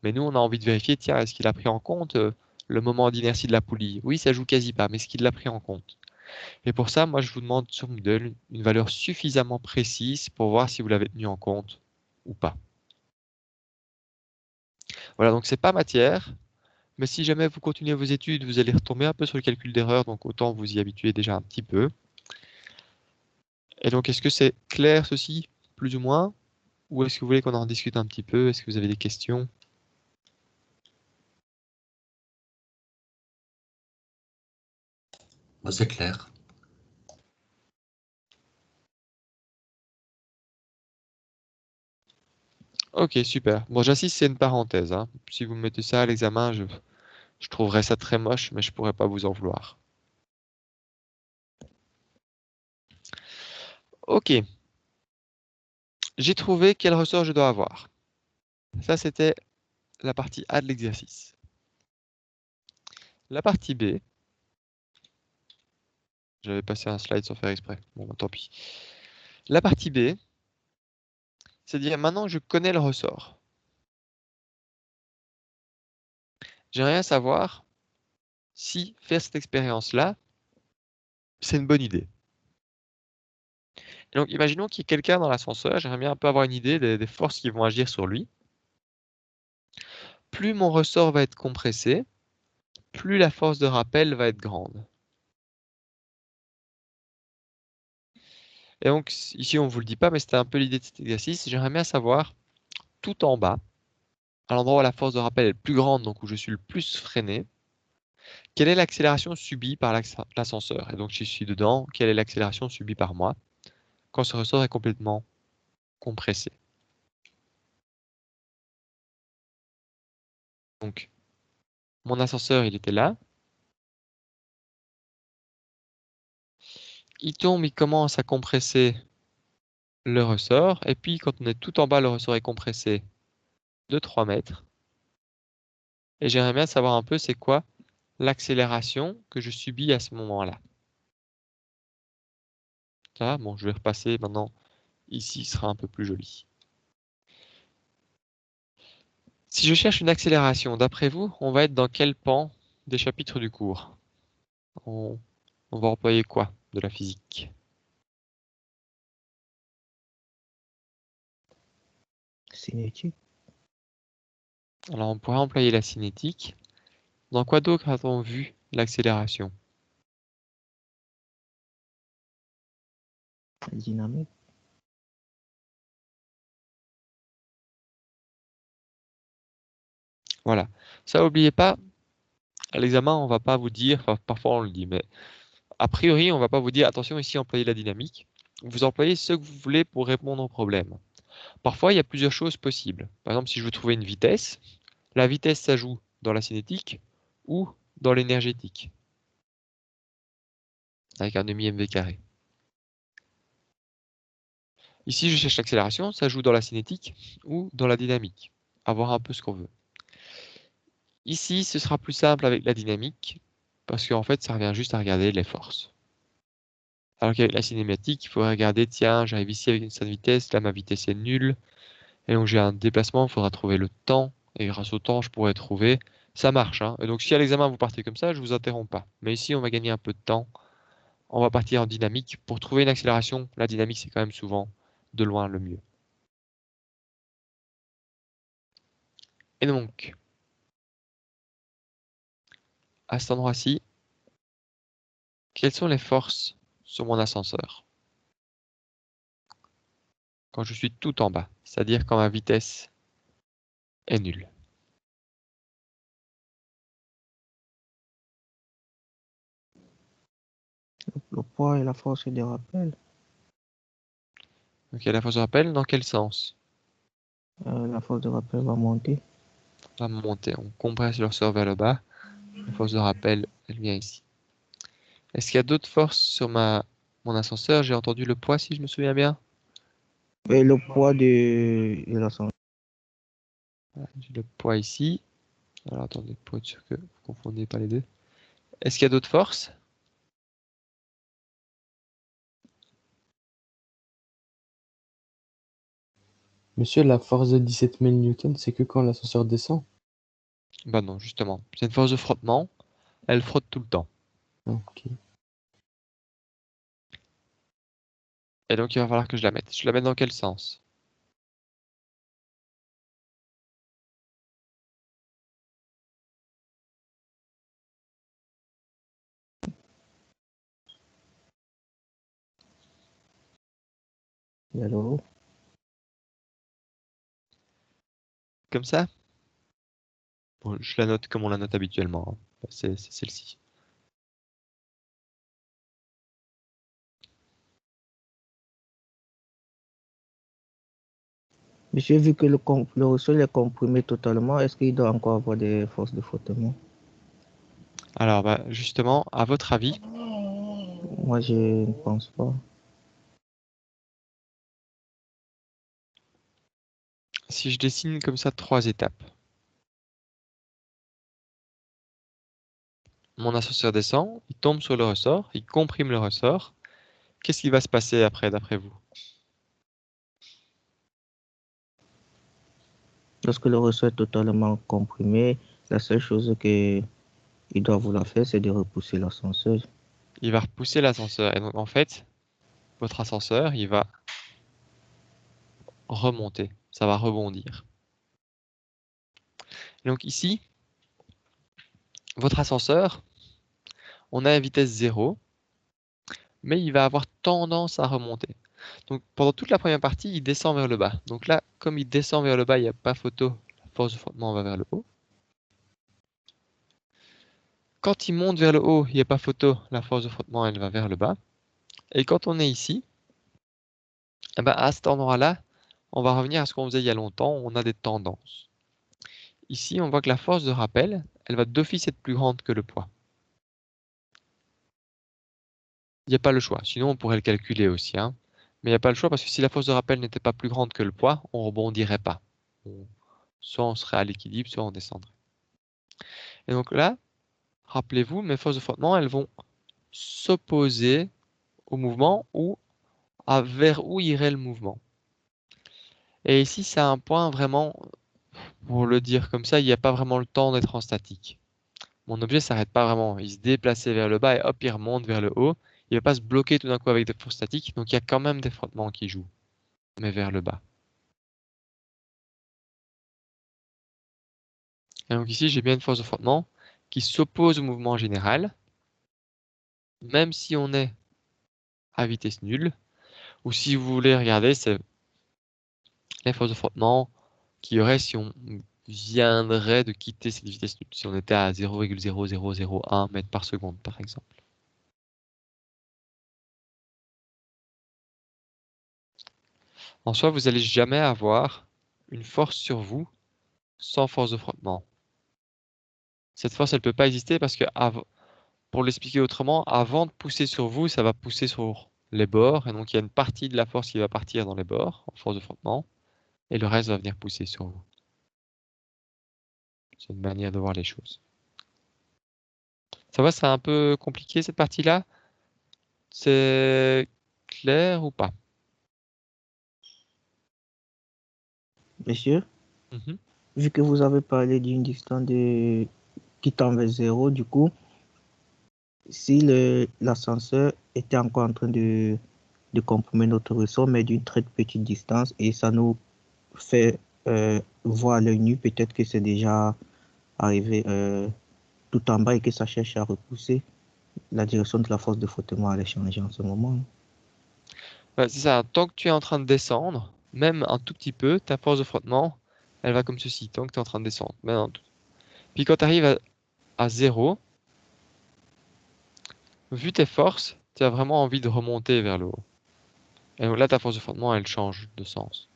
Mais nous, on a envie de vérifier, tiens, est-ce qu'il a pris en compte le moment d'inertie de la poulie? Oui, ça joue quasi pas, mais est-ce qu'il l'a pris en compte? Et pour ça, moi, je vous demande sur Moodle une valeur suffisamment précise pour voir si vous l'avez tenu en compte ou pas. Voilà, donc c'est pas matière, mais si jamais vous continuez vos études, vous allez retomber un peu sur le calcul d'erreur, donc autant vous y habituer déjà un petit peu. Et donc, est-ce que c'est clair ceci, plus ou moins? Ou est-ce que vous voulez qu'on en discute un petit peu? Est-ce que vous avez des questions? C'est clair. Ok, super. Bon, j'insiste, c'est une parenthèse, hein. Si vous mettez ça à l'examen, je trouverais ça très moche, mais je pourrais pas vous en vouloir. Ok. J'ai trouvé quel ressort je dois avoir. Ça, c'était la partie A de l'exercice. La partie B, J'avais passé un slide sans faire exprès. Bon, bah, tant pis. La partie B, c'est-à-dire maintenant je connais le ressort. J'aimerais bien savoir si faire cette expérience-là, c'est une bonne idée. Et donc, imaginons qu'il y ait quelqu'un dans l'ascenseur, j'aimerais bien un peu avoir une idée des forces qui vont agir sur lui. Plus mon ressort va être compressé, plus la force de rappel va être grande. Et donc, ici, on ne vous le dit pas, mais c'était un peu l'idée de cet exercice. J'aimerais bien savoir, tout en bas, à l'endroit où la force de rappel est le plus grande, donc où je suis le plus freiné, quelle est l'accélération subie par l'ascenseur? Et donc, si je suis dedans, quelle est l'accélération subie par moi quand ce ressort est complètement compressé? Donc, mon ascenseur, il était là. Il tombe, il commence à compresser le ressort. Et puis, quand on est tout en bas, le ressort est compressé de 3 mètres. Et j'aimerais bien savoir un peu c'est quoi l'accélération que je subis à ce moment-là. Ça, bon, je vais repasser maintenant. Ici, ce sera un peu plus joli. Si je cherche une accélération, d'après vous, on va être dans quel pan des chapitres du cours? On va employer quoi de la physique? Cinétique. Alors, on pourrait employer la cinétique. Dans quoi d'autre a-t-on vu l'accélération? Dynamique. Voilà. Ça, n'oubliez pas, à l'examen, on va pas vous dire, enfin, parfois on le dit, mais a priori, on va pas vous dire, attention, ici, employez la dynamique. Vous employez ce que vous voulez pour répondre au problème. Parfois, il y a plusieurs choses possibles. Par exemple, si je veux trouver une vitesse, la vitesse, ça joue dans la cinétique ou dans l'énergétique, avec un demi mv carré. Ici, je cherche l'accélération, ça joue dans la cinétique ou dans la dynamique. À voir un peu ce qu'on veut. Ici, ce sera plus simple avec la dynamique, parce qu'en fait, ça revient juste à regarder les forces. Alors qu'avec la cinématique, il faudrait regarder, tiens, j'arrive ici avec une certaine vitesse, là ma vitesse est nulle, et donc j'ai un déplacement, il faudra trouver le temps, et grâce au temps, je pourrais trouver. Ça marche, hein. Et donc si à l'examen vous partez comme ça, je vous interromps pas. Mais ici, on va gagner un peu de temps. On va partir en dynamique. Pour trouver une accélération, la dynamique, c'est quand même souvent de loin le mieux. Et donc, à cet endroit-ci, quelles sont les forces sur mon ascenseur quand je suis tout en bas, c'est-à-dire quand ma vitesse est nulle? Le poids et la force de rappel. Donc, il y a la force de rappel, dans quel sens? La force de rappel va monter. On va monter, on compresse le ressort vers le bas. La force de rappel, elle vient ici. Est-ce qu'il y a d'autres forces sur mon ascenseur? J'ai entendu le poids, si je me souviens bien. Et le poids de l'ascenseur. Voilà, j'ai le poids ici. Alors attendez, pour être sûr que vous ne confondez pas les deux. Est-ce qu'il y a d'autres forces? Monsieur, la force de 17 000 newtons, c'est que quand l'ascenseur descend. Bah non, justement. C'est une force de frottement. Elle frotte tout le temps. Ok. Et donc, il va falloir que je la mette. Je la mets dans quel sens? Allô? Comme ça? Bon, je la note comme on la note habituellement, hein. C'est celle-ci. J'ai vu que le sol est comprimé totalement. Est-ce qu'il doit encore avoir des forces de frottement? Alors, bah, justement, à votre avis, Moi, je ne pense pas. si je dessine comme ça 3 étapes. mon ascenseur descend, il tombe sur le ressort, il comprime le ressort. Qu'est-ce qui va se passer après, d'après vous? Lorsque le ressort est totalement comprimé, la seule chose qu'il doit vouloir faire, c'est de repousser l'ascenseur. Il va repousser l'ascenseur. Et donc, en fait, votre ascenseur, il va remonter. Ça va rebondir. Et donc ici, votre ascenseur, on a une vitesse 0, mais il va avoir tendance à remonter. Donc pendant toute la première partie, il descend vers le bas. Donc là, comme il descend vers le bas, il n'y a pas photo, la force de frottement va vers le haut. Quand il monte vers le haut, il n'y a pas photo, la force de frottement, elle va vers le bas. Et quand on est ici, eh ben, à cet endroit-là, on va revenir à ce qu'on faisait il y a longtemps, on a des tendances. Ici, on voit que la force de rappel, elle va d'office être plus grande que le poids. Il n'y a pas le choix, sinon on pourrait le calculer aussi, hein. Mais il n'y a pas le choix parce que si la force de rappel n'était pas plus grande que le poids, on ne rebondirait pas. Soit on serait à l'équilibre, soit on descendrait. Et donc là, rappelez-vous, mes forces de frottement, elles vont s'opposer au mouvement ou vers où irait le mouvement. Et ici, c'est un point vraiment, pour le dire comme ça, il n'y a pas vraiment le temps d'être en statique. Mon objet ne s'arrête pas vraiment. Il se déplaçait vers le bas et hop, il remonte vers le haut. Il ne va pas se bloquer tout d'un coup avec des forces statiques. Donc il y a quand même des frottements qui jouent, mais vers le bas. Et donc ici, j'ai bien une force de frottement qui s'oppose au mouvement général, même si on est à vitesse nulle. Ou si vous voulez regarder, c'est les forces de frottement qu'il y aurait si on viendrait de quitter cette vitesse nulle, si on était à 0,0001 mètres par seconde, par exemple. En soi, vous n'allez jamais avoir une force sur vous sans force de frottement. Cette force, elle ne peut pas exister parce que, pour l'expliquer autrement, avant de pousser sur vous, ça va pousser sur les bords. Et donc, il y a une partie de la force qui va partir dans les bords, en force de frottement, et le reste va venir pousser sur vous. C'est une manière de voir les choses. Ça va, c'est un peu compliqué cette partie-là? C'est clair ou pas? Monsieur, Mhm. vu que vous avez parlé d'une distance qui tend vers 0, du coup, si l'ascenseur était encore en train de comprimer notre ressort, mais d'une très petite distance, et ça nous fait voir à l'œil nu, peut-être que c'est déjà arrivé tout en bas et que ça cherche à repousser, la direction de la force de frottement allait changer en ce moment. Ouais, c'est ça. Tant que tu es en train de descendre, même un tout petit peu, ta force de frottement, elle va comme ceci. Tant que tu es en train de descendre. Puis quand tu arrives à 0, vu tes forces, tu as vraiment envie de remonter vers le haut. Et donc là, ta force de frottement, elle change de sens.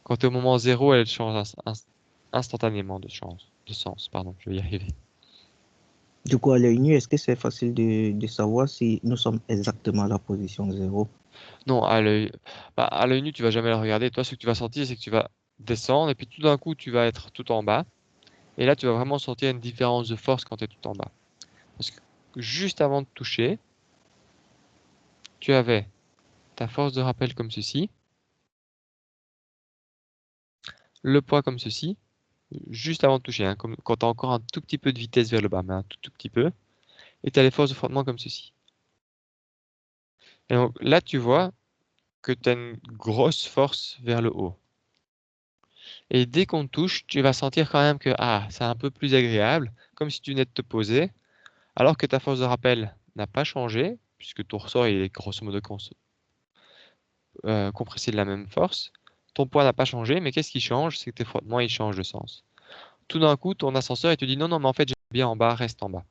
Quand tu es au moment 0, elle change instantanément de sens. Pardon, je vais y arriver. Du coup, à l'œil nu, est-ce que c'est facile de savoir si nous sommes exactement à la position 0? Non, à l'œil nu, tu vas jamais le regarder. Toi, ce que tu vas sentir, c'est que tu vas descendre et puis tout d'un coup, tu vas être tout en bas. Et là, tu vas vraiment sentir une différence de force quand tu es tout en bas. Parce que juste avant de toucher, tu avais ta force de rappel comme ceci, le poids comme ceci, juste avant de toucher, hein, comme quand tu as encore un tout petit peu de vitesse vers le bas, mais un tout petit peu, et tu as les forces de frottement comme ceci. Et donc là, tu vois que tu as une grosse force vers le haut. Et dès qu'on touche, tu vas sentir quand même que c'est un peu plus agréable, comme si tu venais de te poser, alors que ta force de rappel n'a pas changé, puisque ton ressort est grosso modo compressé de la même force. Ton poids n'a pas changé, mais qu'est-ce qui change? C'est que tes frottements ils changent de sens. Tout d'un coup, ton ascenseur il te dit non, non, mais en fait, j'ai bien en bas, reste en bas.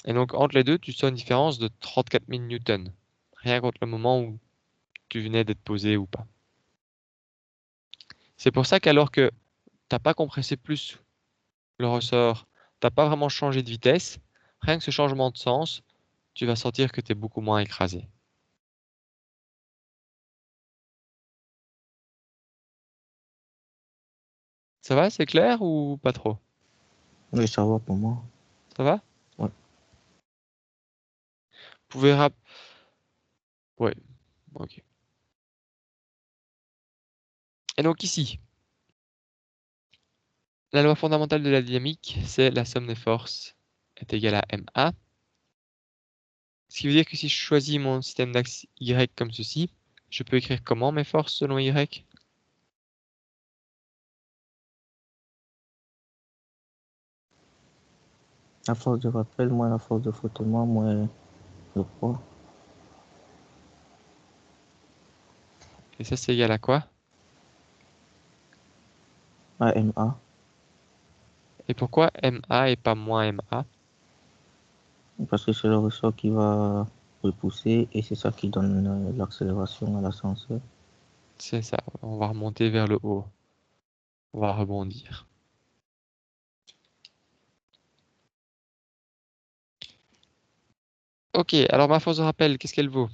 Et donc, entre les deux, tu sens une différence de 34 000 newtons. Rien contre le moment où tu venais d'être posé ou pas. C'est pour ça qu'alors que tu n'as pas compressé plus le ressort, tu n'as pas vraiment changé de vitesse, rien que ce changement de sens, tu vas sentir que tu es beaucoup moins écrasé. Ça va, c'est clair ou pas trop? Oui, ça va pour moi. Ça va? Ouais. Vous pouvez Ouais, ok. Et donc ici, la loi fondamentale de la dynamique, c'est la somme des forces est égale à ma. Ce qui veut dire que si je choisis mon système d'axe Y comme ceci, je peux écrire comment mes forces selon Y? La force de rappel, moins la force de frottement, moins le poids. Et ça, c'est égal à quoi? AMA. Et pourquoi ma et pas moins ma? Parce que c'est le ressort qui va repousser et c'est ça qui donne l'accélération à l'ascenseur. C'est ça, on va remonter vers le haut. On va rebondir. Ok, alors ma force de rappel, qu'est-ce qu'elle vaut?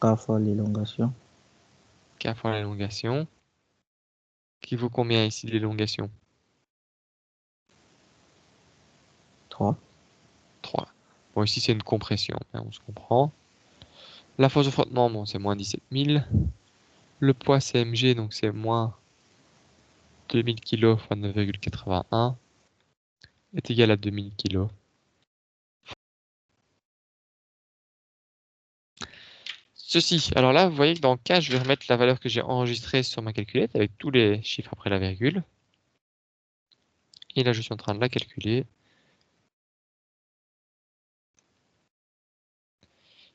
K fois l'élongation. K fois l'élongation. Qui vaut combien ici l'élongation? 3. 3. Bon, ici c'est une compression, hein, on se comprend. La force de frottement, bon, c'est moins 17 000. Le poids c'est mg, donc c'est moins 2000 kg fois 9,81 est égal à 2000 kg. Ceci, alors là, vous voyez que dans K, je vais remettre la valeur que j'ai enregistrée sur ma calculette avec tous les chiffres après la virgule. Et là, je suis en train de la calculer.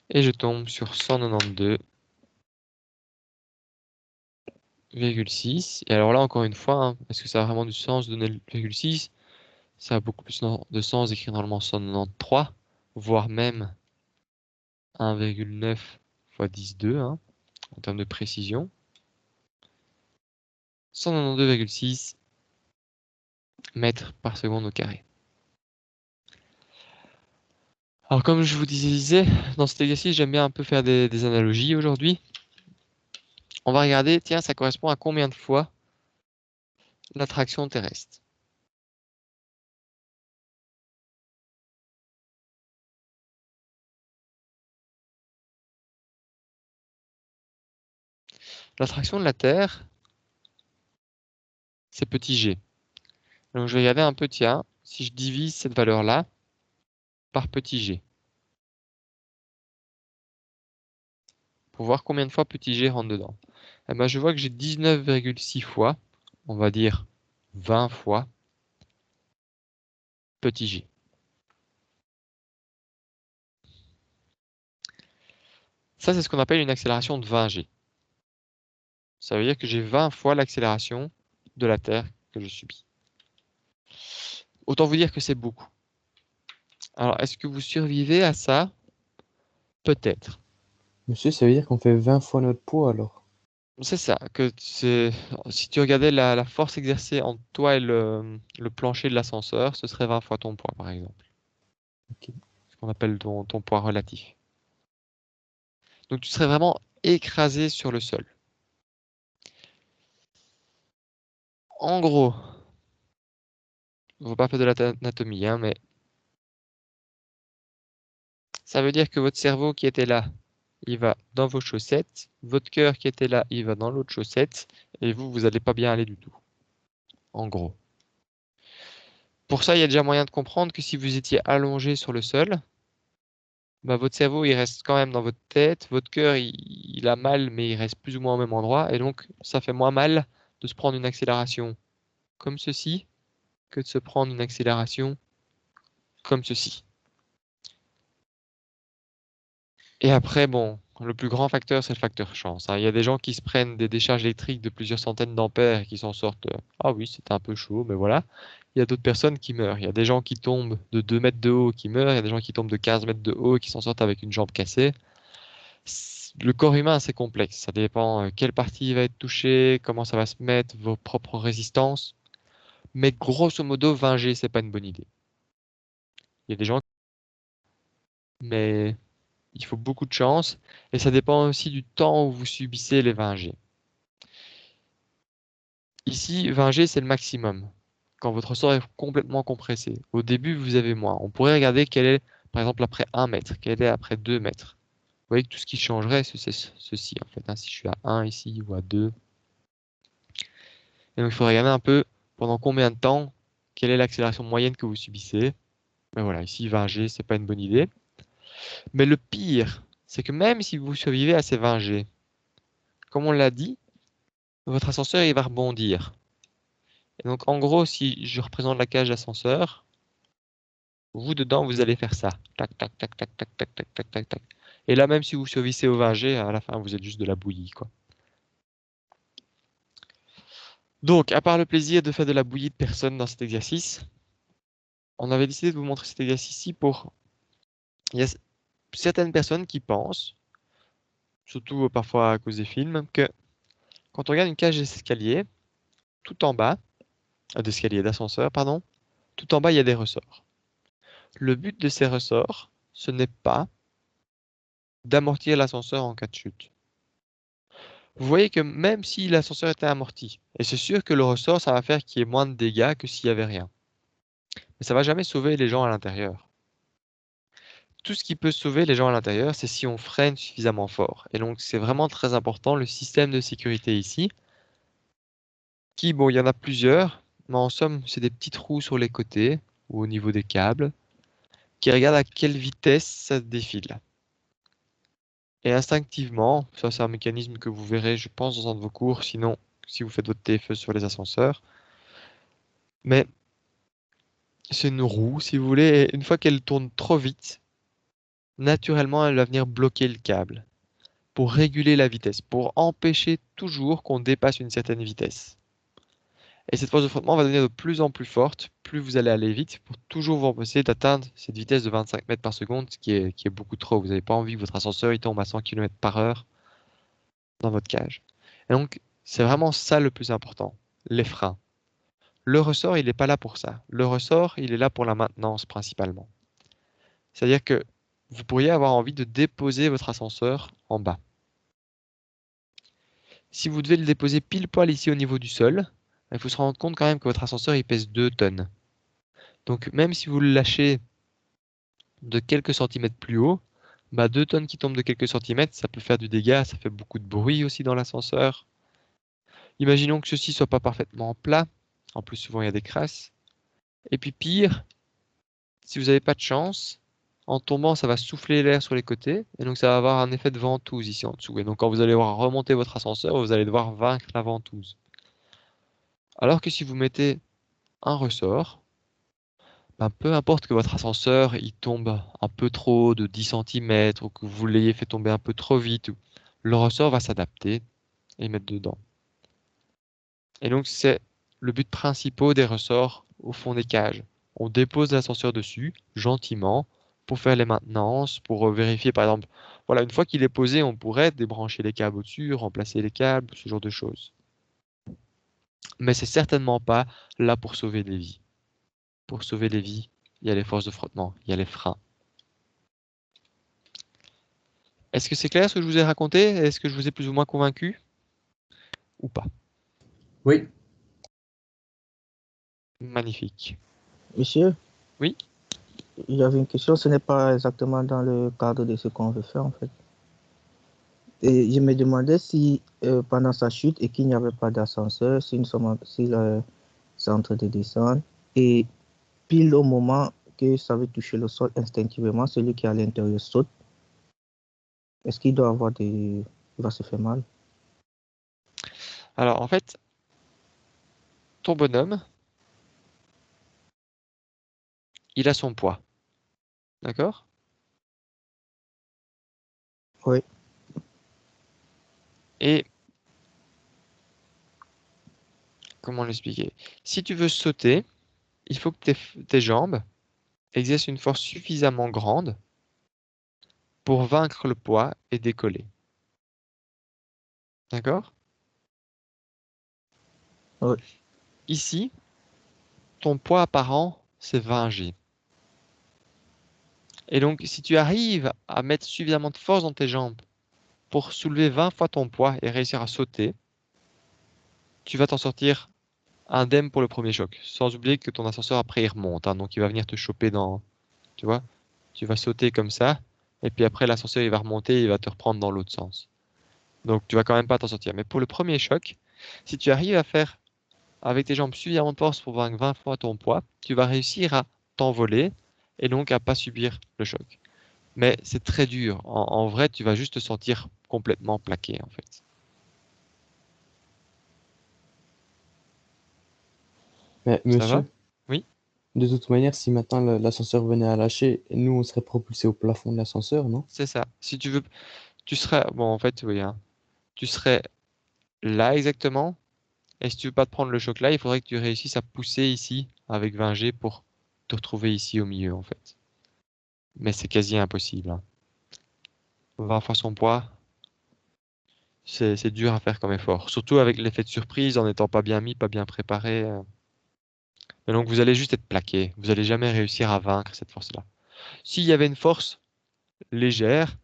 Et je tombe sur 192,6. Et alors là, encore une fois, hein, est-ce que ça a vraiment du sens de donner le virgule 6? Ça a beaucoup plus de sens d'écrire normalement 193, voire même 1,9 fois 10,2 hein, en termes de précision. 192,6 mètres par seconde au carré. Alors comme je vous disais, dans cet exercice, j'aime bien un peu faire des analogies aujourd'hui. On va regarder, tiens, ça correspond à combien de fois l'attraction terrestre? L'attraction de la Terre, c'est petit g. Donc je vais regarder un peu, tiens, si je divise cette valeur-là par petit g. Pour voir combien de fois petit g rentre dedans. Eh ben, je vois que j'ai 19,6 fois, on va dire 20 fois petit g. Ça, c'est ce qu'on appelle une accélération de 20 g. Ça veut dire que j'ai 20 fois l'accélération de la Terre que je subis. Autant vous dire que c'est beaucoup. Alors, est-ce que vous survivez à ça? Peut-être. Monsieur, ça veut dire qu'on fait 20 fois notre poids alors? C'est ça, que si tu regardais la force exercée entre toi et le plancher de l'ascenseur, ce serait 20 fois ton poids, par exemple. Ok. Ce qu'on appelle ton poids relatif. Donc, tu serais vraiment écrasé sur le sol. En gros, on ne va pas faire de l'anatomie, hein, mais ça veut dire que votre cerveau qui était là, il va dans vos chaussettes, votre cœur qui était là, il va dans l'autre chaussette, et vous n'allez pas bien aller du tout. En gros. Pour ça, il y a déjà moyen de comprendre que si vous étiez allongé sur le sol, bah, votre cerveau, il reste quand même dans votre tête, votre cœur, il a mal, mais il reste plus ou moins au même endroit, et donc ça fait moins mal de se prendre une accélération comme ceci que de se prendre une accélération comme ceci. Et après, bon, le plus grand facteur, c'est le facteur chance, hein. Il y a des gens qui se prennent des décharges électriques de plusieurs centaines d'ampères et qui s'en sortent. Ah oui, c'était un peu chaud, mais voilà. Il y a d'autres personnes qui meurent. Il y a des gens qui tombent de 2 mètres de haut qui meurent. Il y a des gens qui tombent de 15 mètres de haut et qui s'en sortent avec une jambe cassée. Le corps humain, c'est complexe. Ça dépend quelle partie va être touchée, comment ça va se mettre, vos propres résistances. Mais grosso modo, 20G, c'est pas une bonne idée. Il y a des gens, mais il faut beaucoup de chance et ça dépend aussi du temps où vous subissez les 20G. Ici, 20G, c'est le maximum. Quand votre ressort est complètement compressé. Au début, vous avez moins. On pourrait regarder quel est, par exemple, après 1 mètre, quel est après 2 mètres. Vous voyez que tout ce qui changerait, c'est ceci, en fait. Si je suis à 1 ici ou à 2. Et donc, il faudrait regarder un peu pendant combien de temps, quelle est l'accélération moyenne que vous subissez. Mais voilà, ici, 20G, c'est pas une bonne idée. Mais le pire, c'est que même si vous survivez à ces 20G, comme on l'a dit, votre ascenseur, il va rebondir. Et donc, en gros, si je représente la cage d'ascenseur, vous, dedans, vous allez faire ça. Tac, tac, tac, tac, tac, tac, tac, tac, tac, tac. Et là, même si vous survivez au 20G, à la fin, vous êtes juste de la bouillie, quoi. Donc, à part le plaisir de faire de la bouillie de personnes dans cet exercice, on avait décidé de vous montrer cet exercice-ci pour... Il y a certaines personnes qui pensent, surtout parfois à cause des films, que quand on regarde une cage d'escalier, tout en bas, d'escalier, d'ascenseur, pardon, tout en bas, il y a des ressorts. Le but de ces ressorts, ce n'est pas d'amortir l'ascenseur en cas de chute. Vous voyez que même si l'ascenseur était amorti, et c'est sûr que le ressort, ça va faire qu'il y ait moins de dégâts que s'il n'y avait rien. Mais ça ne va jamais sauver les gens à l'intérieur. Tout ce qui peut sauver les gens à l'intérieur, c'est si on freine suffisamment fort. Et donc, c'est vraiment très important, le système de sécurité ici, qui, bon, il y en a plusieurs, mais en somme, c'est des petits trous sur les côtés, ou au niveau des câbles, qui regardent à quelle vitesse ça se défile. Et instinctivement, ça c'est un mécanisme que vous verrez, je pense, dans un de vos cours, sinon, si vous faites votre TFE sur les ascenseurs. Mais c'est une roue, si vous voulez, et une fois qu'elle tourne trop vite, naturellement, elle va venir bloquer le câble pour réguler la vitesse, pour empêcher toujours qu'on dépasse une certaine vitesse. Et cette force de frottement va devenir de plus en plus forte, plus vous allez aller vite, pour toujours vous empêcher d'atteindre cette vitesse de 25 mètres par seconde, qui est beaucoup trop. Vous n'avez pas envie que votre ascenseur il tombe à 100 km/h dans votre cage. Et donc, c'est vraiment ça le plus important, les freins. Le ressort, il n'est pas là pour ça. Le ressort, il est là pour la maintenance principalement. C'est-à-dire que vous pourriez avoir envie de déposer votre ascenseur en bas. Si vous devez le déposer pile poil ici au niveau du sol, il faut se rendre compte quand même que votre ascenseur il pèse 2 tonnes. Donc même si vous le lâchez de quelques centimètres plus haut, 2 tonnes qui tombent de quelques centimètres, ça peut faire du dégât, ça fait beaucoup de bruit aussi dans l'ascenseur. Imaginons que ceci soit pas parfaitement plat. En plus, souvent, il y a des crasses. Et puis pire, si vous n'avez pas de chance, en tombant, ça va souffler l'air sur les côtés. Et donc, ça va avoir un effet de ventouse ici en dessous. Et donc, quand vous allez devoir remonter votre ascenseur, vous allez devoir vaincre la ventouse. Alors que si vous mettez un ressort, peu importe que votre ascenseur il tombe un peu trop haut de 10 cm ou que vous l'ayez fait tomber un peu trop vite, le ressort va s'adapter et mettre dedans. Et donc, c'est le but principal des ressorts au fond des cages. On dépose l'ascenseur dessus, gentiment, pour faire les maintenances, pour vérifier, par exemple, voilà, une fois qu'il est posé, on pourrait débrancher les câbles au-dessus, remplacer les câbles, ce genre de choses. Mais c'est certainement pas là pour sauver des vies. Pour sauver des vies, il y a les forces de frottement, il y a les freins. Est-ce que c'est clair ce que je vous ai raconté? Est-ce que je vous ai plus ou moins convaincu? Ou pas? Oui. Magnifique. Monsieur? Oui? Il y avait une question, ce n'est pas exactement dans le cadre de ce qu'on veut faire en fait. Et je me demandais si pendant sa chute et qu'il n'y avait pas d'ascenseur, si le centre de descente, et pile au moment que ça veut toucher le sol instinctivement, celui qui est à l'intérieur saute, est-ce qu'il doit avoir il va se faire mal? Alors en fait, ton bonhomme, il a son poids. D'accord? Oui. Et comment l'expliquer? Si tu veux sauter, il faut que tes jambes exercent une force suffisamment grande pour vaincre le poids et décoller. D'accord? Oui. Ici, ton poids apparent, c'est 20 G. Et donc, si tu arrives à mettre suffisamment de force dans tes jambes pour soulever 20 fois ton poids et réussir à sauter, tu vas t'en sortir indemne pour le premier choc. Sans oublier que ton ascenseur, après, il remonte. Hein, donc, il va venir te choper dans... Tu vois? Tu vas sauter comme ça. Et puis après, l'ascenseur, il va remonter, il va te reprendre dans l'autre sens. Donc, tu vas quand même pas t'en sortir. Mais pour le premier choc, si tu arrives à faire avec tes jambes suffisamment de force pour vaincre 20 fois ton poids, tu vas réussir à t'envoler et donc à pas subir le choc. Mais c'est très dur. En vrai, tu vas juste te sentir complètement plaqué, en fait. Mais Ça va? monsieur, Oui? de toute manière, si maintenant l'ascenseur venait à lâcher, nous, on serait propulsé au plafond de l'ascenseur, non? C'est ça. Si tu veux, tu serais, bon, en fait, oui, hein. Tu serais là exactement. Et si tu veux pas te prendre le choc là, il faudrait que tu réussisses à pousser ici avec 20G pour te retrouver ici au milieu, en fait. Mais c'est quasi impossible. Hein. 20 fois son poids, c'est dur à faire comme effort. Surtout avec l'effet de surprise, en n'étant pas bien mis, pas bien préparé. Et donc vous allez juste être plaqué. Vous allez jamais réussir à vaincre cette force-là. S'il y avait une force légère,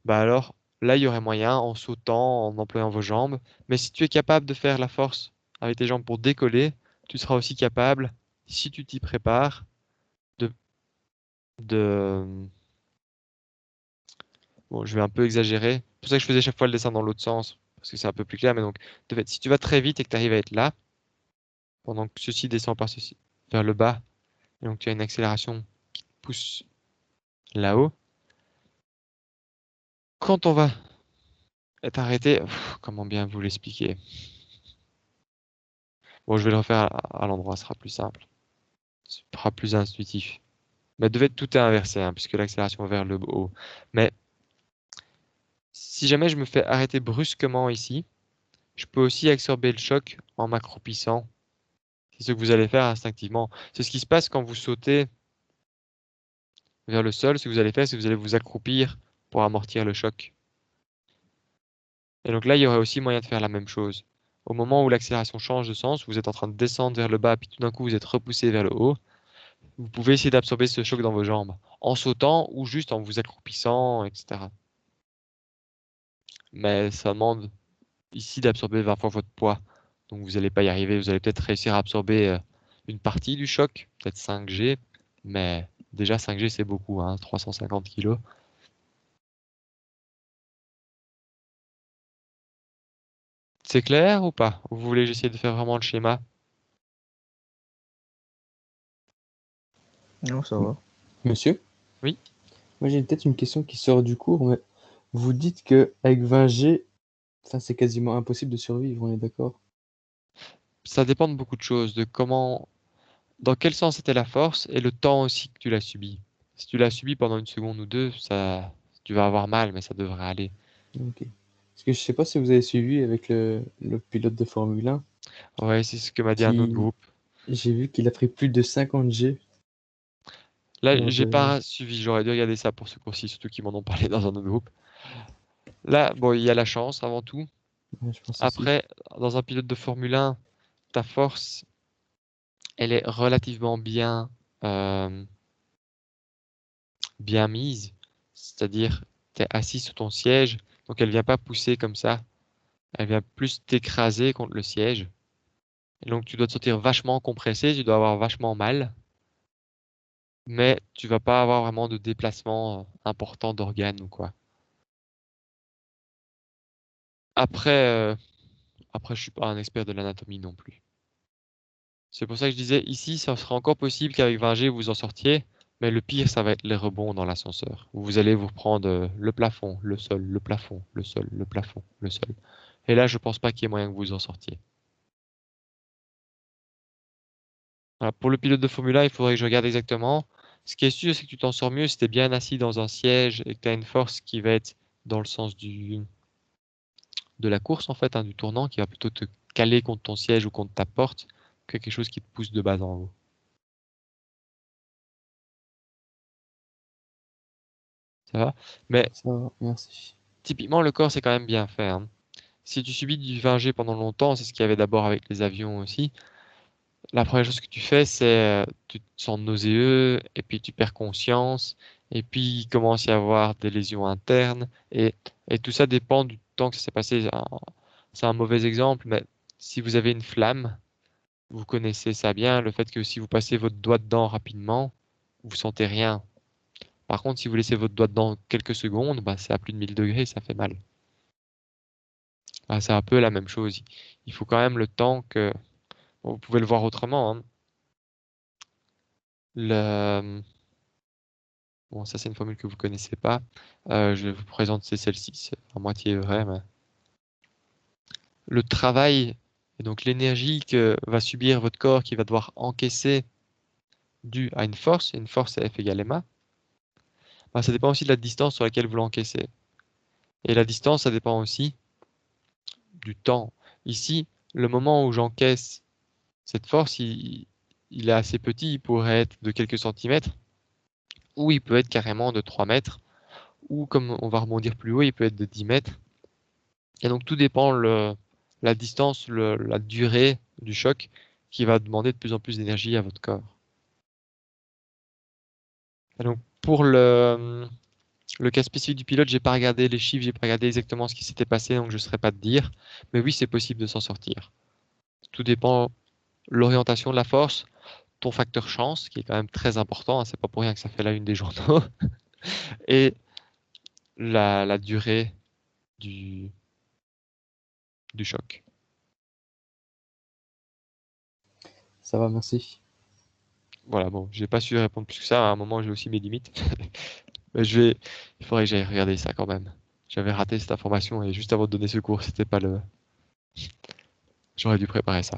bah alors là il y aurait moyen en sautant, en employant vos jambes. Mais si tu es capable de faire la force avec tes jambes pour décoller, tu seras aussi capable, si tu t'y prépares, de, de... Bon, je vais un peu exagérer. C'est pour ça que je faisais chaque fois le dessin dans l'autre sens, parce que c'est un peu plus clair. Mais donc, de fait, si tu vas très vite et que tu arrives à être là, pendant que ceci descend par ceci vers le bas, et donc tu as une accélération qui te pousse là-haut, quand on va être arrêté, comment bien vous l'expliquer? Bon, je vais le refaire à l'endroit, ce sera plus simple. Ce sera plus intuitif. Mais de fait, tout est inversé, hein, puisque l'accélération va vers le haut. Mais si jamais je me fais arrêter brusquement ici, je peux aussi absorber le choc en m'accroupissant. C'est ce que vous allez faire instinctivement. C'est ce qui se passe quand vous sautez vers le sol. Ce que vous allez faire, c'est que vous allez vous accroupir pour amortir le choc. Et donc là, il y aurait aussi moyen de faire la même chose. Au moment où l'accélération change de sens, vous êtes en train de descendre vers le bas, puis tout d'un coup, vous êtes repoussé vers le haut. Vous pouvez essayer d'absorber ce choc dans vos jambes, en sautant ou juste en vous accroupissant, etc. Mais ça demande ici d'absorber 20 fois votre poids. Donc vous n'allez pas y arriver. Vous allez peut-être réussir à absorber une partie du choc, peut-être 5G, mais déjà 5G c'est beaucoup, hein, 350 kilos. C'est clair ou pas? Vous voulez que j'essaie de faire vraiment le schéma? Non, ça va. Monsieur? Oui? Moi, j'ai peut-être une question qui sort du cours, mais vous dites que avec 20G, enfin, c'est quasiment impossible de survivre, on est d'accord? Ça dépend de beaucoup de choses, de comment, dans quel sens était la force et le temps aussi que tu l'as subi. Si tu l'as subi pendant une seconde ou deux, ça, tu vas avoir mal, mais ça devrait aller. Ok. Parce que je sais pas si vous avez suivi avec le pilote de Formule 1, Ouais, c'est ce que m'a dit un autre qui, groupe. j'ai vu qu'il a pris plus de 50 G Là, lors j'ai de... pas suivi, j'aurais dû regarder ça pour ce cours-ci, surtout qu'ils m'en ont parlé dans un autre groupe. Là, bon, il y a la chance avant tout. Ouais, je pense aussi. Après, dans un pilote de Formule 1, ta force, elle est relativement euh, bien mise. C'est-à-dire, tu es assis sur ton siège, donc elle vient pas pousser comme ça. Elle vient plus t'écraser contre le siège. Et donc, tu dois te sentir vachement compressé, tu dois avoir vachement mal, mais tu vas pas avoir vraiment de déplacement important d'organes ou quoi. Après, après, je suis pas un expert de l'anatomie non plus. C'est pour ça que je disais, ici, ça sera encore possible qu'avec 20G, vous en sortiez, mais le pire, ça va être les rebonds dans l'ascenseur, où vous allez vous reprendre le plafond, le sol, le plafond, le sol, le plafond, le sol. Et là, je pense pas qu'il y ait moyen que vous en sortiez. Voilà, pour le pilote de Formule 1, il faudrait que je regarde exactement. Ce qui est sûr, c'est que tu t'en sors mieux si tu es bien assis dans un siège et que tu as une force qui va être dans le sens de la course, en fait, hein, du tournant, qui va plutôt te caler contre ton siège ou contre ta porte que quelque chose qui te pousse de bas en haut. Ça va? Mais Ça va, merci. typiquement, le corps, c'est quand même bien fait. Hein. Si tu subis du 20G pendant longtemps, c'est ce qu'il y avait d'abord avec les avions aussi. La première chose que tu fais, c'est tu te sens nauséeux, et puis tu perds conscience, et puis il commence à y avoir des lésions internes, et tout ça dépend du temps que ça s'est passé. C'est un mauvais exemple, mais si vous avez une flamme, Vous connaissez ça bien, le fait que si vous passez votre doigt dedans rapidement, vous sentez rien. Par contre, si vous laissez votre doigt dedans quelques secondes, bah, c'est à plus de 1000 degrés, ça fait mal. Ah, c'est un peu la même chose. Il faut quand même le temps que... Bon, vous pouvez le voir autrement, hein. Bon, ça c'est une formule que vous connaissez pas. Je vous présente, c'est celle-ci, c'est à moitié vrai. Mais... Le travail, et donc l'énergie que va subir votre corps qui va devoir encaisser dû à une force, et une force c'est F égale ma, bah, ça dépend aussi de la distance sur laquelle vous l'encaissez. Et la distance, ça dépend aussi du temps. Ici, le moment où j'encaisse cette force, il est assez petit, il pourrait être de quelques centimètres, ou il peut être carrément de 3 mètres, ou comme on va rebondir plus haut, il peut être de 10 mètres. Et donc tout dépend la distance, la durée du choc qui va demander de plus en plus d'énergie à votre corps. Et donc pour le cas spécifique du pilote, j'ai pas regardé les chiffres, j'ai pas regardé exactement ce qui s'était passé, donc je ne saurais pas te dire. Mais oui, c'est possible de s'en sortir. Tout dépend l'orientation de la force, ton facteur chance, qui est quand même très important, hein, c'est pas pour rien que ça fait la une des journaux, et la durée du, du choc. Ça va, merci. Voilà, bon, j'ai pas su répondre plus que ça. À un moment, j'ai aussi mes limites. Mais il faudrait que j'aille regarder ça quand même. J'avais raté cette information et juste avant de donner ce cours, c'était pas le. J'aurais dû préparer ça.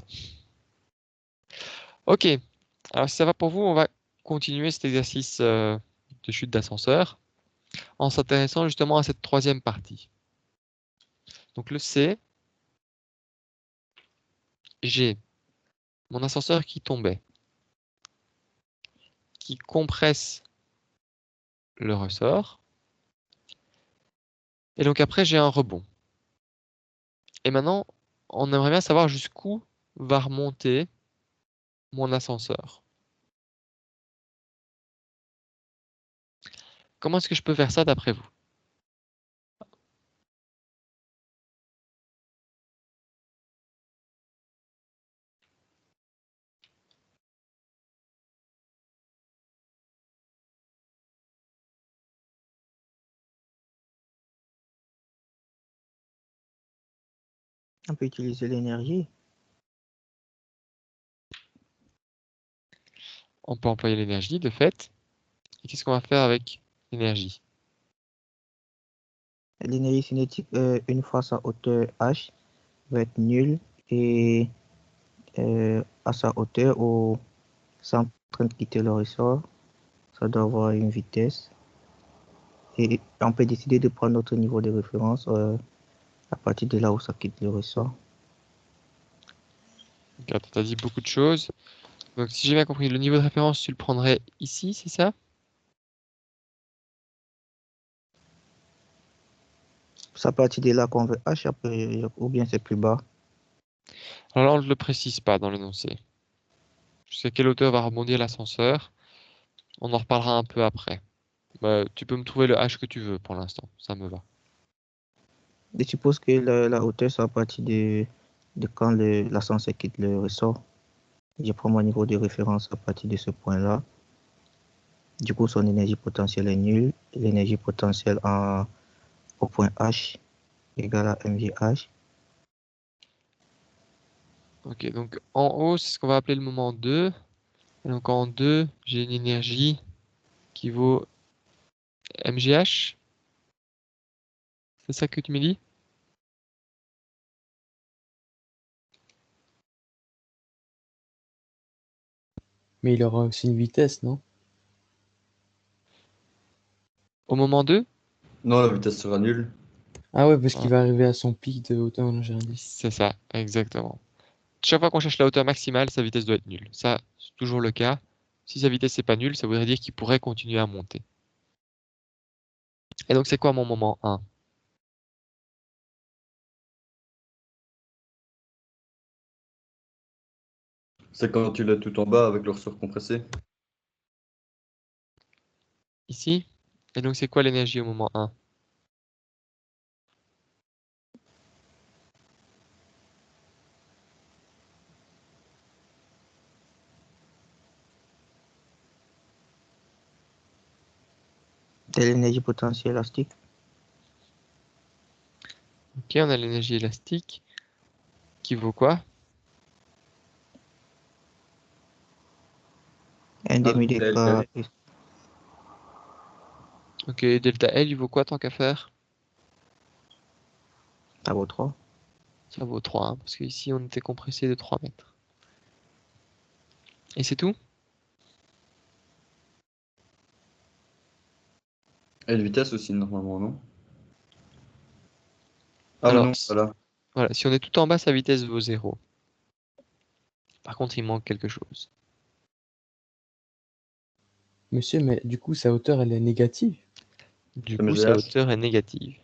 Ok. Alors si ça va pour vous, on va continuer cet exercice de chute d'ascenseur en s'intéressant justement à cette troisième partie. Donc le C, j'ai mon ascenseur qui tombait, qui compresse le ressort. Et donc après, j'ai un rebond. Et maintenant, on aimerait bien savoir jusqu'où va remonter mon ascenseur. Comment est-ce que je peux faire ça d'après vous? On peut utiliser l'énergie. On peut employer l'énergie de fait. Et qu'est-ce qu'on va faire avec l'énergie? L'énergie cinétique, une fois sa hauteur h, va être nulle et à sa hauteur, c'est en train de quitter le ressort, ça doit avoir une vitesse. Et on peut décider de prendre notre niveau de référence à partir de là où ça quitte le ressort. Tu as dit beaucoup de choses. Donc si j'ai bien compris, le niveau de référence, tu le prendrais ici, c'est ça? C'est à partir de là qu'on veut h, après, ou bien c'est plus bas. Alors là, on ne le précise pas dans l'énoncé. Jusqu'à quelle hauteur va rebondir l'ascenseur? On en reparlera un peu après. Bah, tu peux me trouver le H que tu veux pour l'instant, ça me va. Je suppose que la hauteur, c'est à partir de quand l'ascenseur quitte le ressort. Je prends mon niveau de référence à partir de ce point-là. Du coup, son énergie potentielle est nulle. L'énergie potentielle au point H égale à mgh. Ok, donc en haut, c'est ce qu'on va appeler le moment 2. Et donc en 2, j'ai une énergie qui vaut mgh. C'est ça que tu me dis? Mais il aura aussi une vitesse, non? Au moment 2? Non, la vitesse sera nulle. Ah ouais, parce qu'il Ah, va arriver à son pic de hauteur, non, j'ai rien dit. c'est ça, exactement. Chaque fois qu'on cherche la hauteur maximale, sa vitesse doit être nulle. Ça, c'est toujours le cas. Si sa vitesse n'est pas nulle, ça voudrait dire qu'il pourrait continuer à monter. Et donc c'est quoi mon moment 1? C'est quand tu l'as tout en bas avec le ressort compressé. Ici? Et donc c'est quoi l'énergie au moment 1? C'est l'énergie potentielle élastique. Ok, on a l'énergie élastique qui vaut quoi? Un demi delta L d'écart. Ok, delta L, il vaut quoi tant qu'à faire? Ça vaut 3. Ça vaut 3, hein, parce qu'ici on était compressé de 3 mètres. Et c'est tout? Et de vitesse aussi, normalement, non? Ah, mais Alors, non, voilà. voilà, si on est tout en bas, sa vitesse vaut 0. Par contre, il manque quelque chose. Monsieur, mais du coup, sa hauteur, elle est négative. Du Ça me coup, sa GH. hauteur est négative.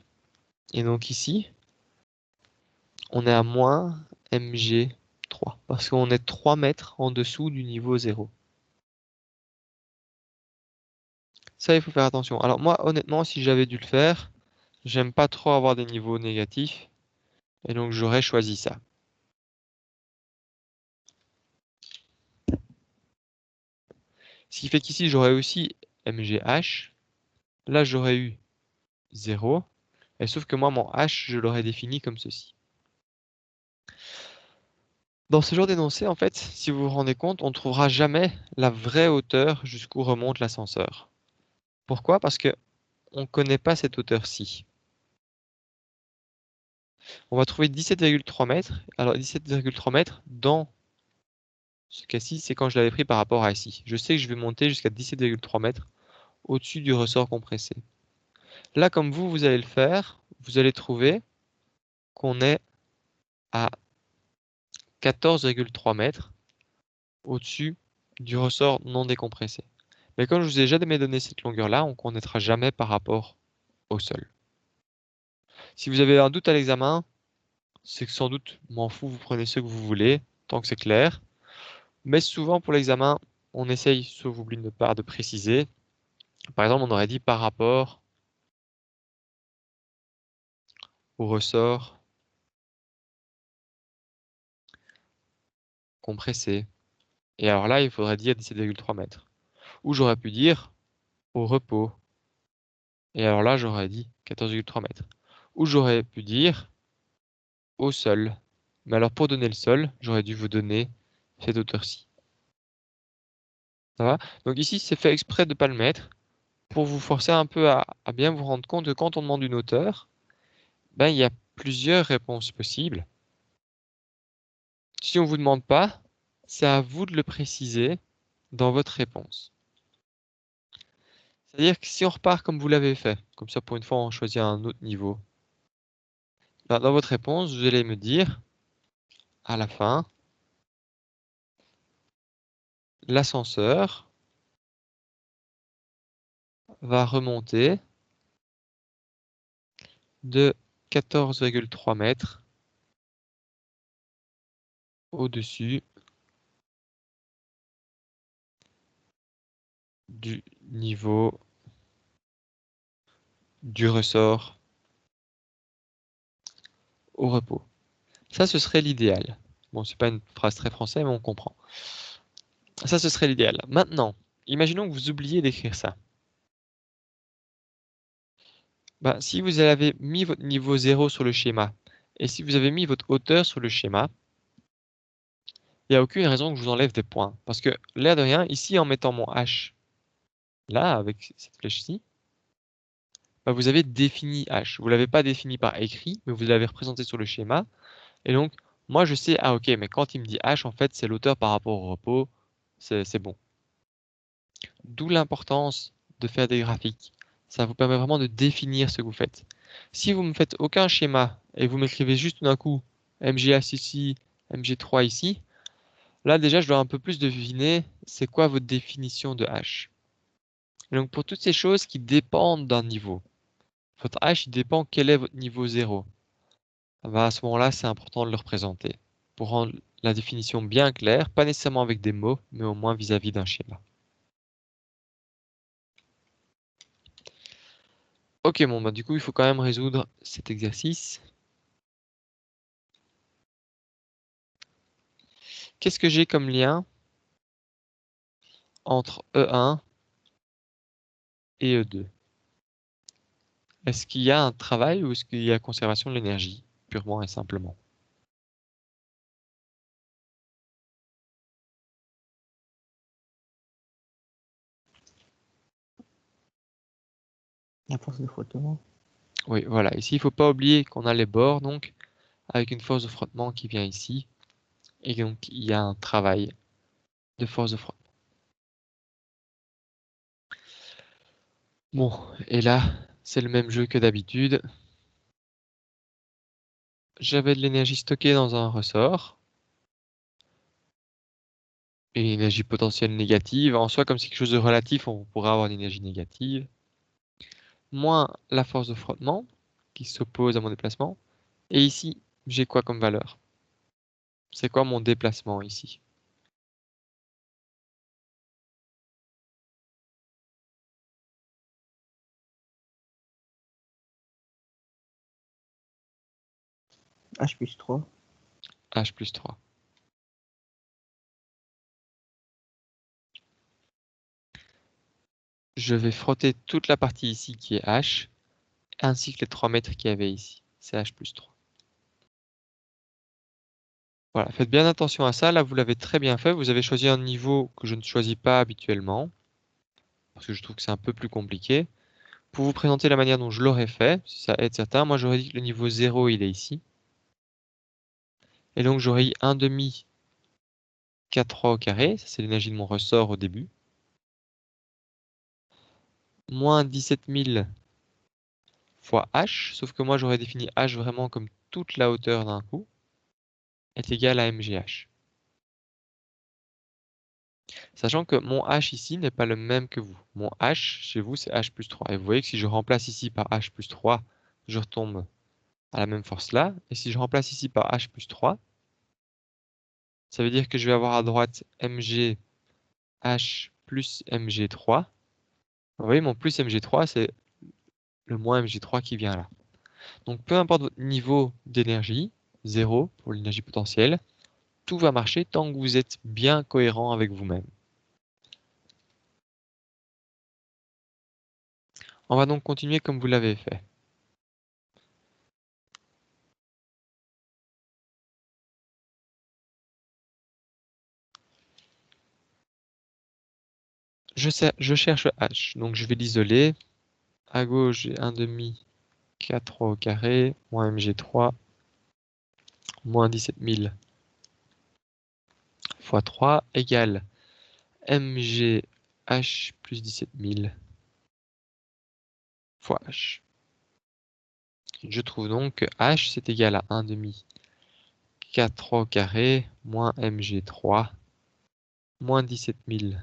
Et donc ici, on est à moins mg3, parce qu'on est 3 mètres en dessous du niveau 0. Ça, il faut faire attention. Alors moi, honnêtement, si j'avais dû le faire, j'aime pas trop avoir des niveaux négatifs, et donc j'aurais choisi ça. Ce qui fait qu'ici, j'aurais aussi mgh. Là, j'aurais eu 0. Et sauf que moi, mon h, je l'aurais défini comme ceci. Dans ce genre d'énoncé, en fait, si vous vous rendez compte, on ne trouvera jamais la vraie hauteur jusqu'où remonte l'ascenseur. Pourquoi? Parce que on ne connaît pas cette hauteur-ci. On va trouver 17,3 mètres. Alors 17,3 mètres, dans ce cas-ci, c'est quand je l'avais pris par rapport à ici. Je sais que je vais monter jusqu'à 17,3 mètres au-dessus du ressort compressé. Là, comme vous allez le faire, vous allez trouver qu'on est à 14,3 mètres au-dessus du ressort non décompressé. Mais comme je vous ai jamais donné cette longueur-là, on ne connaîtra jamais par rapport au sol. Si vous avez un doute à l'examen, c'est que sans doute, m'en fous, vous prenez ce que vous voulez, tant que c'est clair. Mais souvent pour l'examen, on essaye, sauf oublie de part, de préciser. Par exemple, on aurait dit par rapport au ressort compressé. Et alors là, il faudrait dire 17,3 mètres. Ou j'aurais pu dire au repos. Et alors là, j'aurais dit 14,3 mètres. Ou j'aurais pu dire au sol. Mais alors pour donner le sol, j'aurais dû vous donner cette hauteur-ci. Ça va? Donc ici, c'est fait exprès de ne pas le mettre pour vous forcer un peu à bien vous rendre compte que quand on demande une hauteur, ben, il y a plusieurs réponses possibles. Si on ne vous demande pas, c'est à vous de le préciser dans votre réponse. C'est-à-dire que si on repart comme vous l'avez fait, comme ça pour une fois on choisit un autre niveau, ben, dans votre réponse, vous allez me dire à la fin, l'ascenseur va remonter de 14,3 mètres au-dessus du niveau du ressort au repos. Ça, ce serait l'idéal. Bon, c'est pas une phrase très française, mais on comprend. Ça, ce serait l'idéal. Maintenant, imaginons que vous oubliez d'écrire ça. Bah, si vous avez mis votre niveau 0 sur le schéma, et si vous avez mis votre hauteur sur le schéma, il n'y a aucune raison que je vous enlève des points. Parce que, l'air de rien, ici, en mettant mon H, là, avec cette flèche-ci, bah, vous avez défini H. Vous ne l'avez pas défini par écrit, mais vous l'avez représenté sur le schéma. Et donc, moi, je sais, ah ok, mais quand il me dit H, en fait, c'est l'hauteur par rapport au repos, c'est bon. D'où l'importance de faire des graphiques. Ça vous permet vraiment de définir ce que vous faites. Si vous ne me faites aucun schéma et vous m'écrivez juste d'un coup MGH ici, MG3 ici, là déjà je dois un peu plus deviner c'est quoi votre définition de H. Et donc pour toutes ces choses qui dépendent d'un niveau, votre H il dépend quel est votre niveau 0. À ce moment-là, c'est important de le représenter pour rendre la définition bien claire, pas nécessairement avec des mots, mais au moins vis-à-vis d'un schéma. Ok, bon, bah, du coup, il faut quand même résoudre cet exercice. Qu'est-ce que j'ai comme lien entre E1 et E2? Est-ce qu'il y a un travail ou est-ce qu'il y a conservation de l'énergie, purement et simplement? La force de frottement. Oui, voilà. Ici, il ne faut pas oublier qu'on a les bords, donc, avec une force de frottement qui vient ici. Et donc, il y a un travail de force de frottement. Bon, et là, c'est le même jeu que d'habitude. J'avais de l'énergie stockée dans un ressort. Et une énergie potentielle négative. En soi, comme c'est quelque chose de relatif, on pourrait avoir une énergie négative. Moins la force de frottement, qui s'oppose à mon déplacement. Et ici, j'ai quoi comme valeur? C'est quoi mon déplacement ici? H plus 3. H plus 3. Je vais frotter toute la partie ici qui est H, ainsi que les 3 mètres qu'il y avait ici. C'est H plus 3. Voilà, faites bien attention à ça. Là, vous l'avez très bien fait. Vous avez choisi un niveau que je ne choisis pas habituellement, parce que je trouve que c'est un peu plus compliqué. Pour vous présenter la manière dont je l'aurais fait, si ça aide certains, moi j'aurais dit que le niveau 0, il est ici. Et donc j'aurais eu 1 demi K3 au carré, ça c'est l'énergie de mon ressort au début. Moins 17 000 fois H, sauf que moi j'aurais défini H vraiment comme toute la hauteur d'un coup, est égal à MGH. Sachant que mon H ici n'est pas le même que vous. Mon H chez vous c'est H plus 3. Et vous voyez que si je remplace ici par H plus 3, je retombe à la même force là. Et si je remplace ici par H plus 3, ça veut dire que je vais avoir à droite MGH plus MG3. Vous voyez, mon plus MG3, c'est le moins MG3 qui vient là. Donc, peu importe votre niveau d'énergie, 0 pour l'énergie potentielle, tout va marcher tant que vous êtes bien cohérent avec vous-même. On va donc continuer comme vous l'avez fait. Je cherche H, donc je vais l'isoler. À gauche, j'ai 1 demi K3 au carré, moins MG3, moins 17 000 fois 3 égale MGH plus 17 000 fois H. Je trouve donc que H c'est égal à 1 demi K3 au carré moins MG3 moins 17 000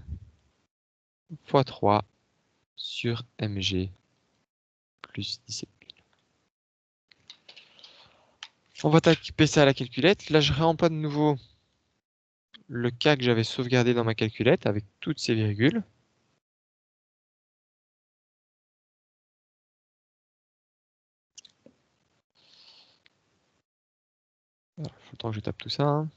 fois 3 sur MG plus 17 000. On va taper ça à la calculette. Là, je réemploie de nouveau le cas que j'avais sauvegardé dans ma calculette avec toutes ces virgules. Il faut le temps que je tape tout ça. Hein.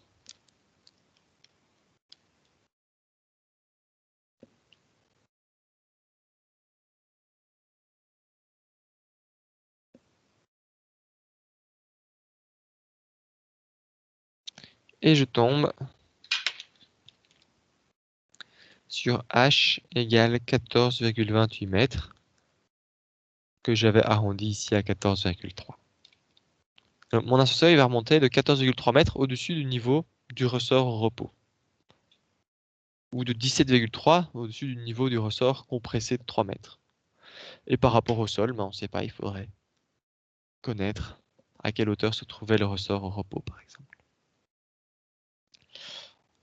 Et je tombe sur H égale 14,28 mètres que j'avais arrondi ici à 14,3. Mon ascenseur il va remonter de 14,3 mètres au-dessus du niveau du ressort au repos. Ou de 17,3 au-dessus du niveau du ressort compressé de 3 mètres. Et par rapport au sol, on ne sait pas, il faudrait connaître à quelle hauteur se trouvait le ressort au repos, par exemple.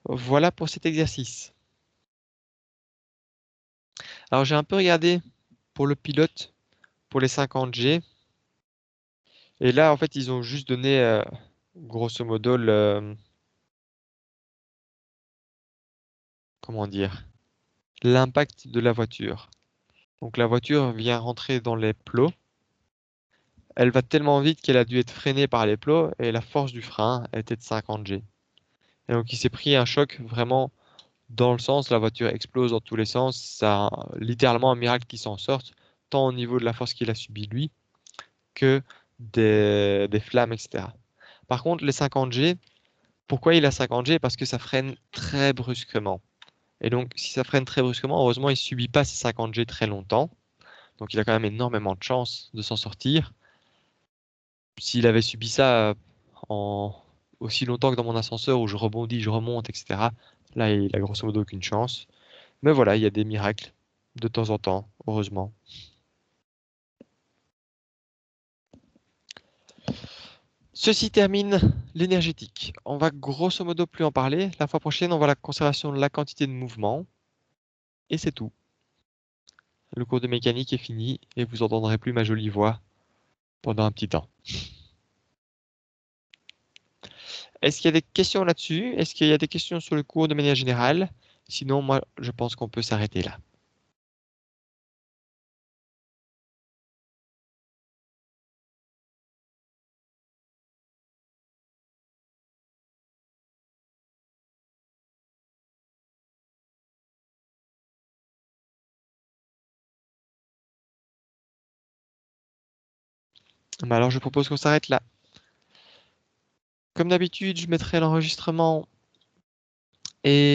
Voilà pour cet exercice. Alors j'ai un peu regardé pour le pilote, pour les 50 G. Et là, en fait, ils ont juste donné, grosso modo, comment dire, l'impact de la voiture. Donc la voiture vient rentrer dans les plots. Elle va tellement vite qu'elle a dû être freinée par les plots et la force du frein était de 50 G. Et donc il s'est pris un choc vraiment dans le sens, la voiture explose dans tous les sens. Ça littéralement un miracle qu'il s'en sorte, tant au niveau de la force qu'il a subie lui, que des flammes, etc. Par contre, les 50G, pourquoi il a 50G? Parce que ça freine très brusquement. Et donc, si ça freine très brusquement, heureusement, il ne subit pas ces 50G très longtemps. Donc, il a quand même énormément de chances de s'en sortir. S'il avait subi ça en aussi longtemps que dans mon ascenseur où je rebondis, je remonte, etc., là, il a grosso modo aucune chance. Mais voilà, il y a des miracles de temps en temps, heureusement. Ceci termine l'énergétique. On va grosso modo plus en parler. La fois prochaine, on va la conservation de la quantité de mouvement. Et c'est tout. Le cours de mécanique est fini et vous entendrez plus ma jolie voix pendant un petit temps. Est-ce qu'il y a des questions là-dessus? Est-ce qu'il y a des questions sur le cours de manière générale? Sinon, moi, je pense qu'on peut s'arrêter là. Mais alors, je propose qu'on s'arrête là. Comme d'habitude, je mettrai l'enregistrement et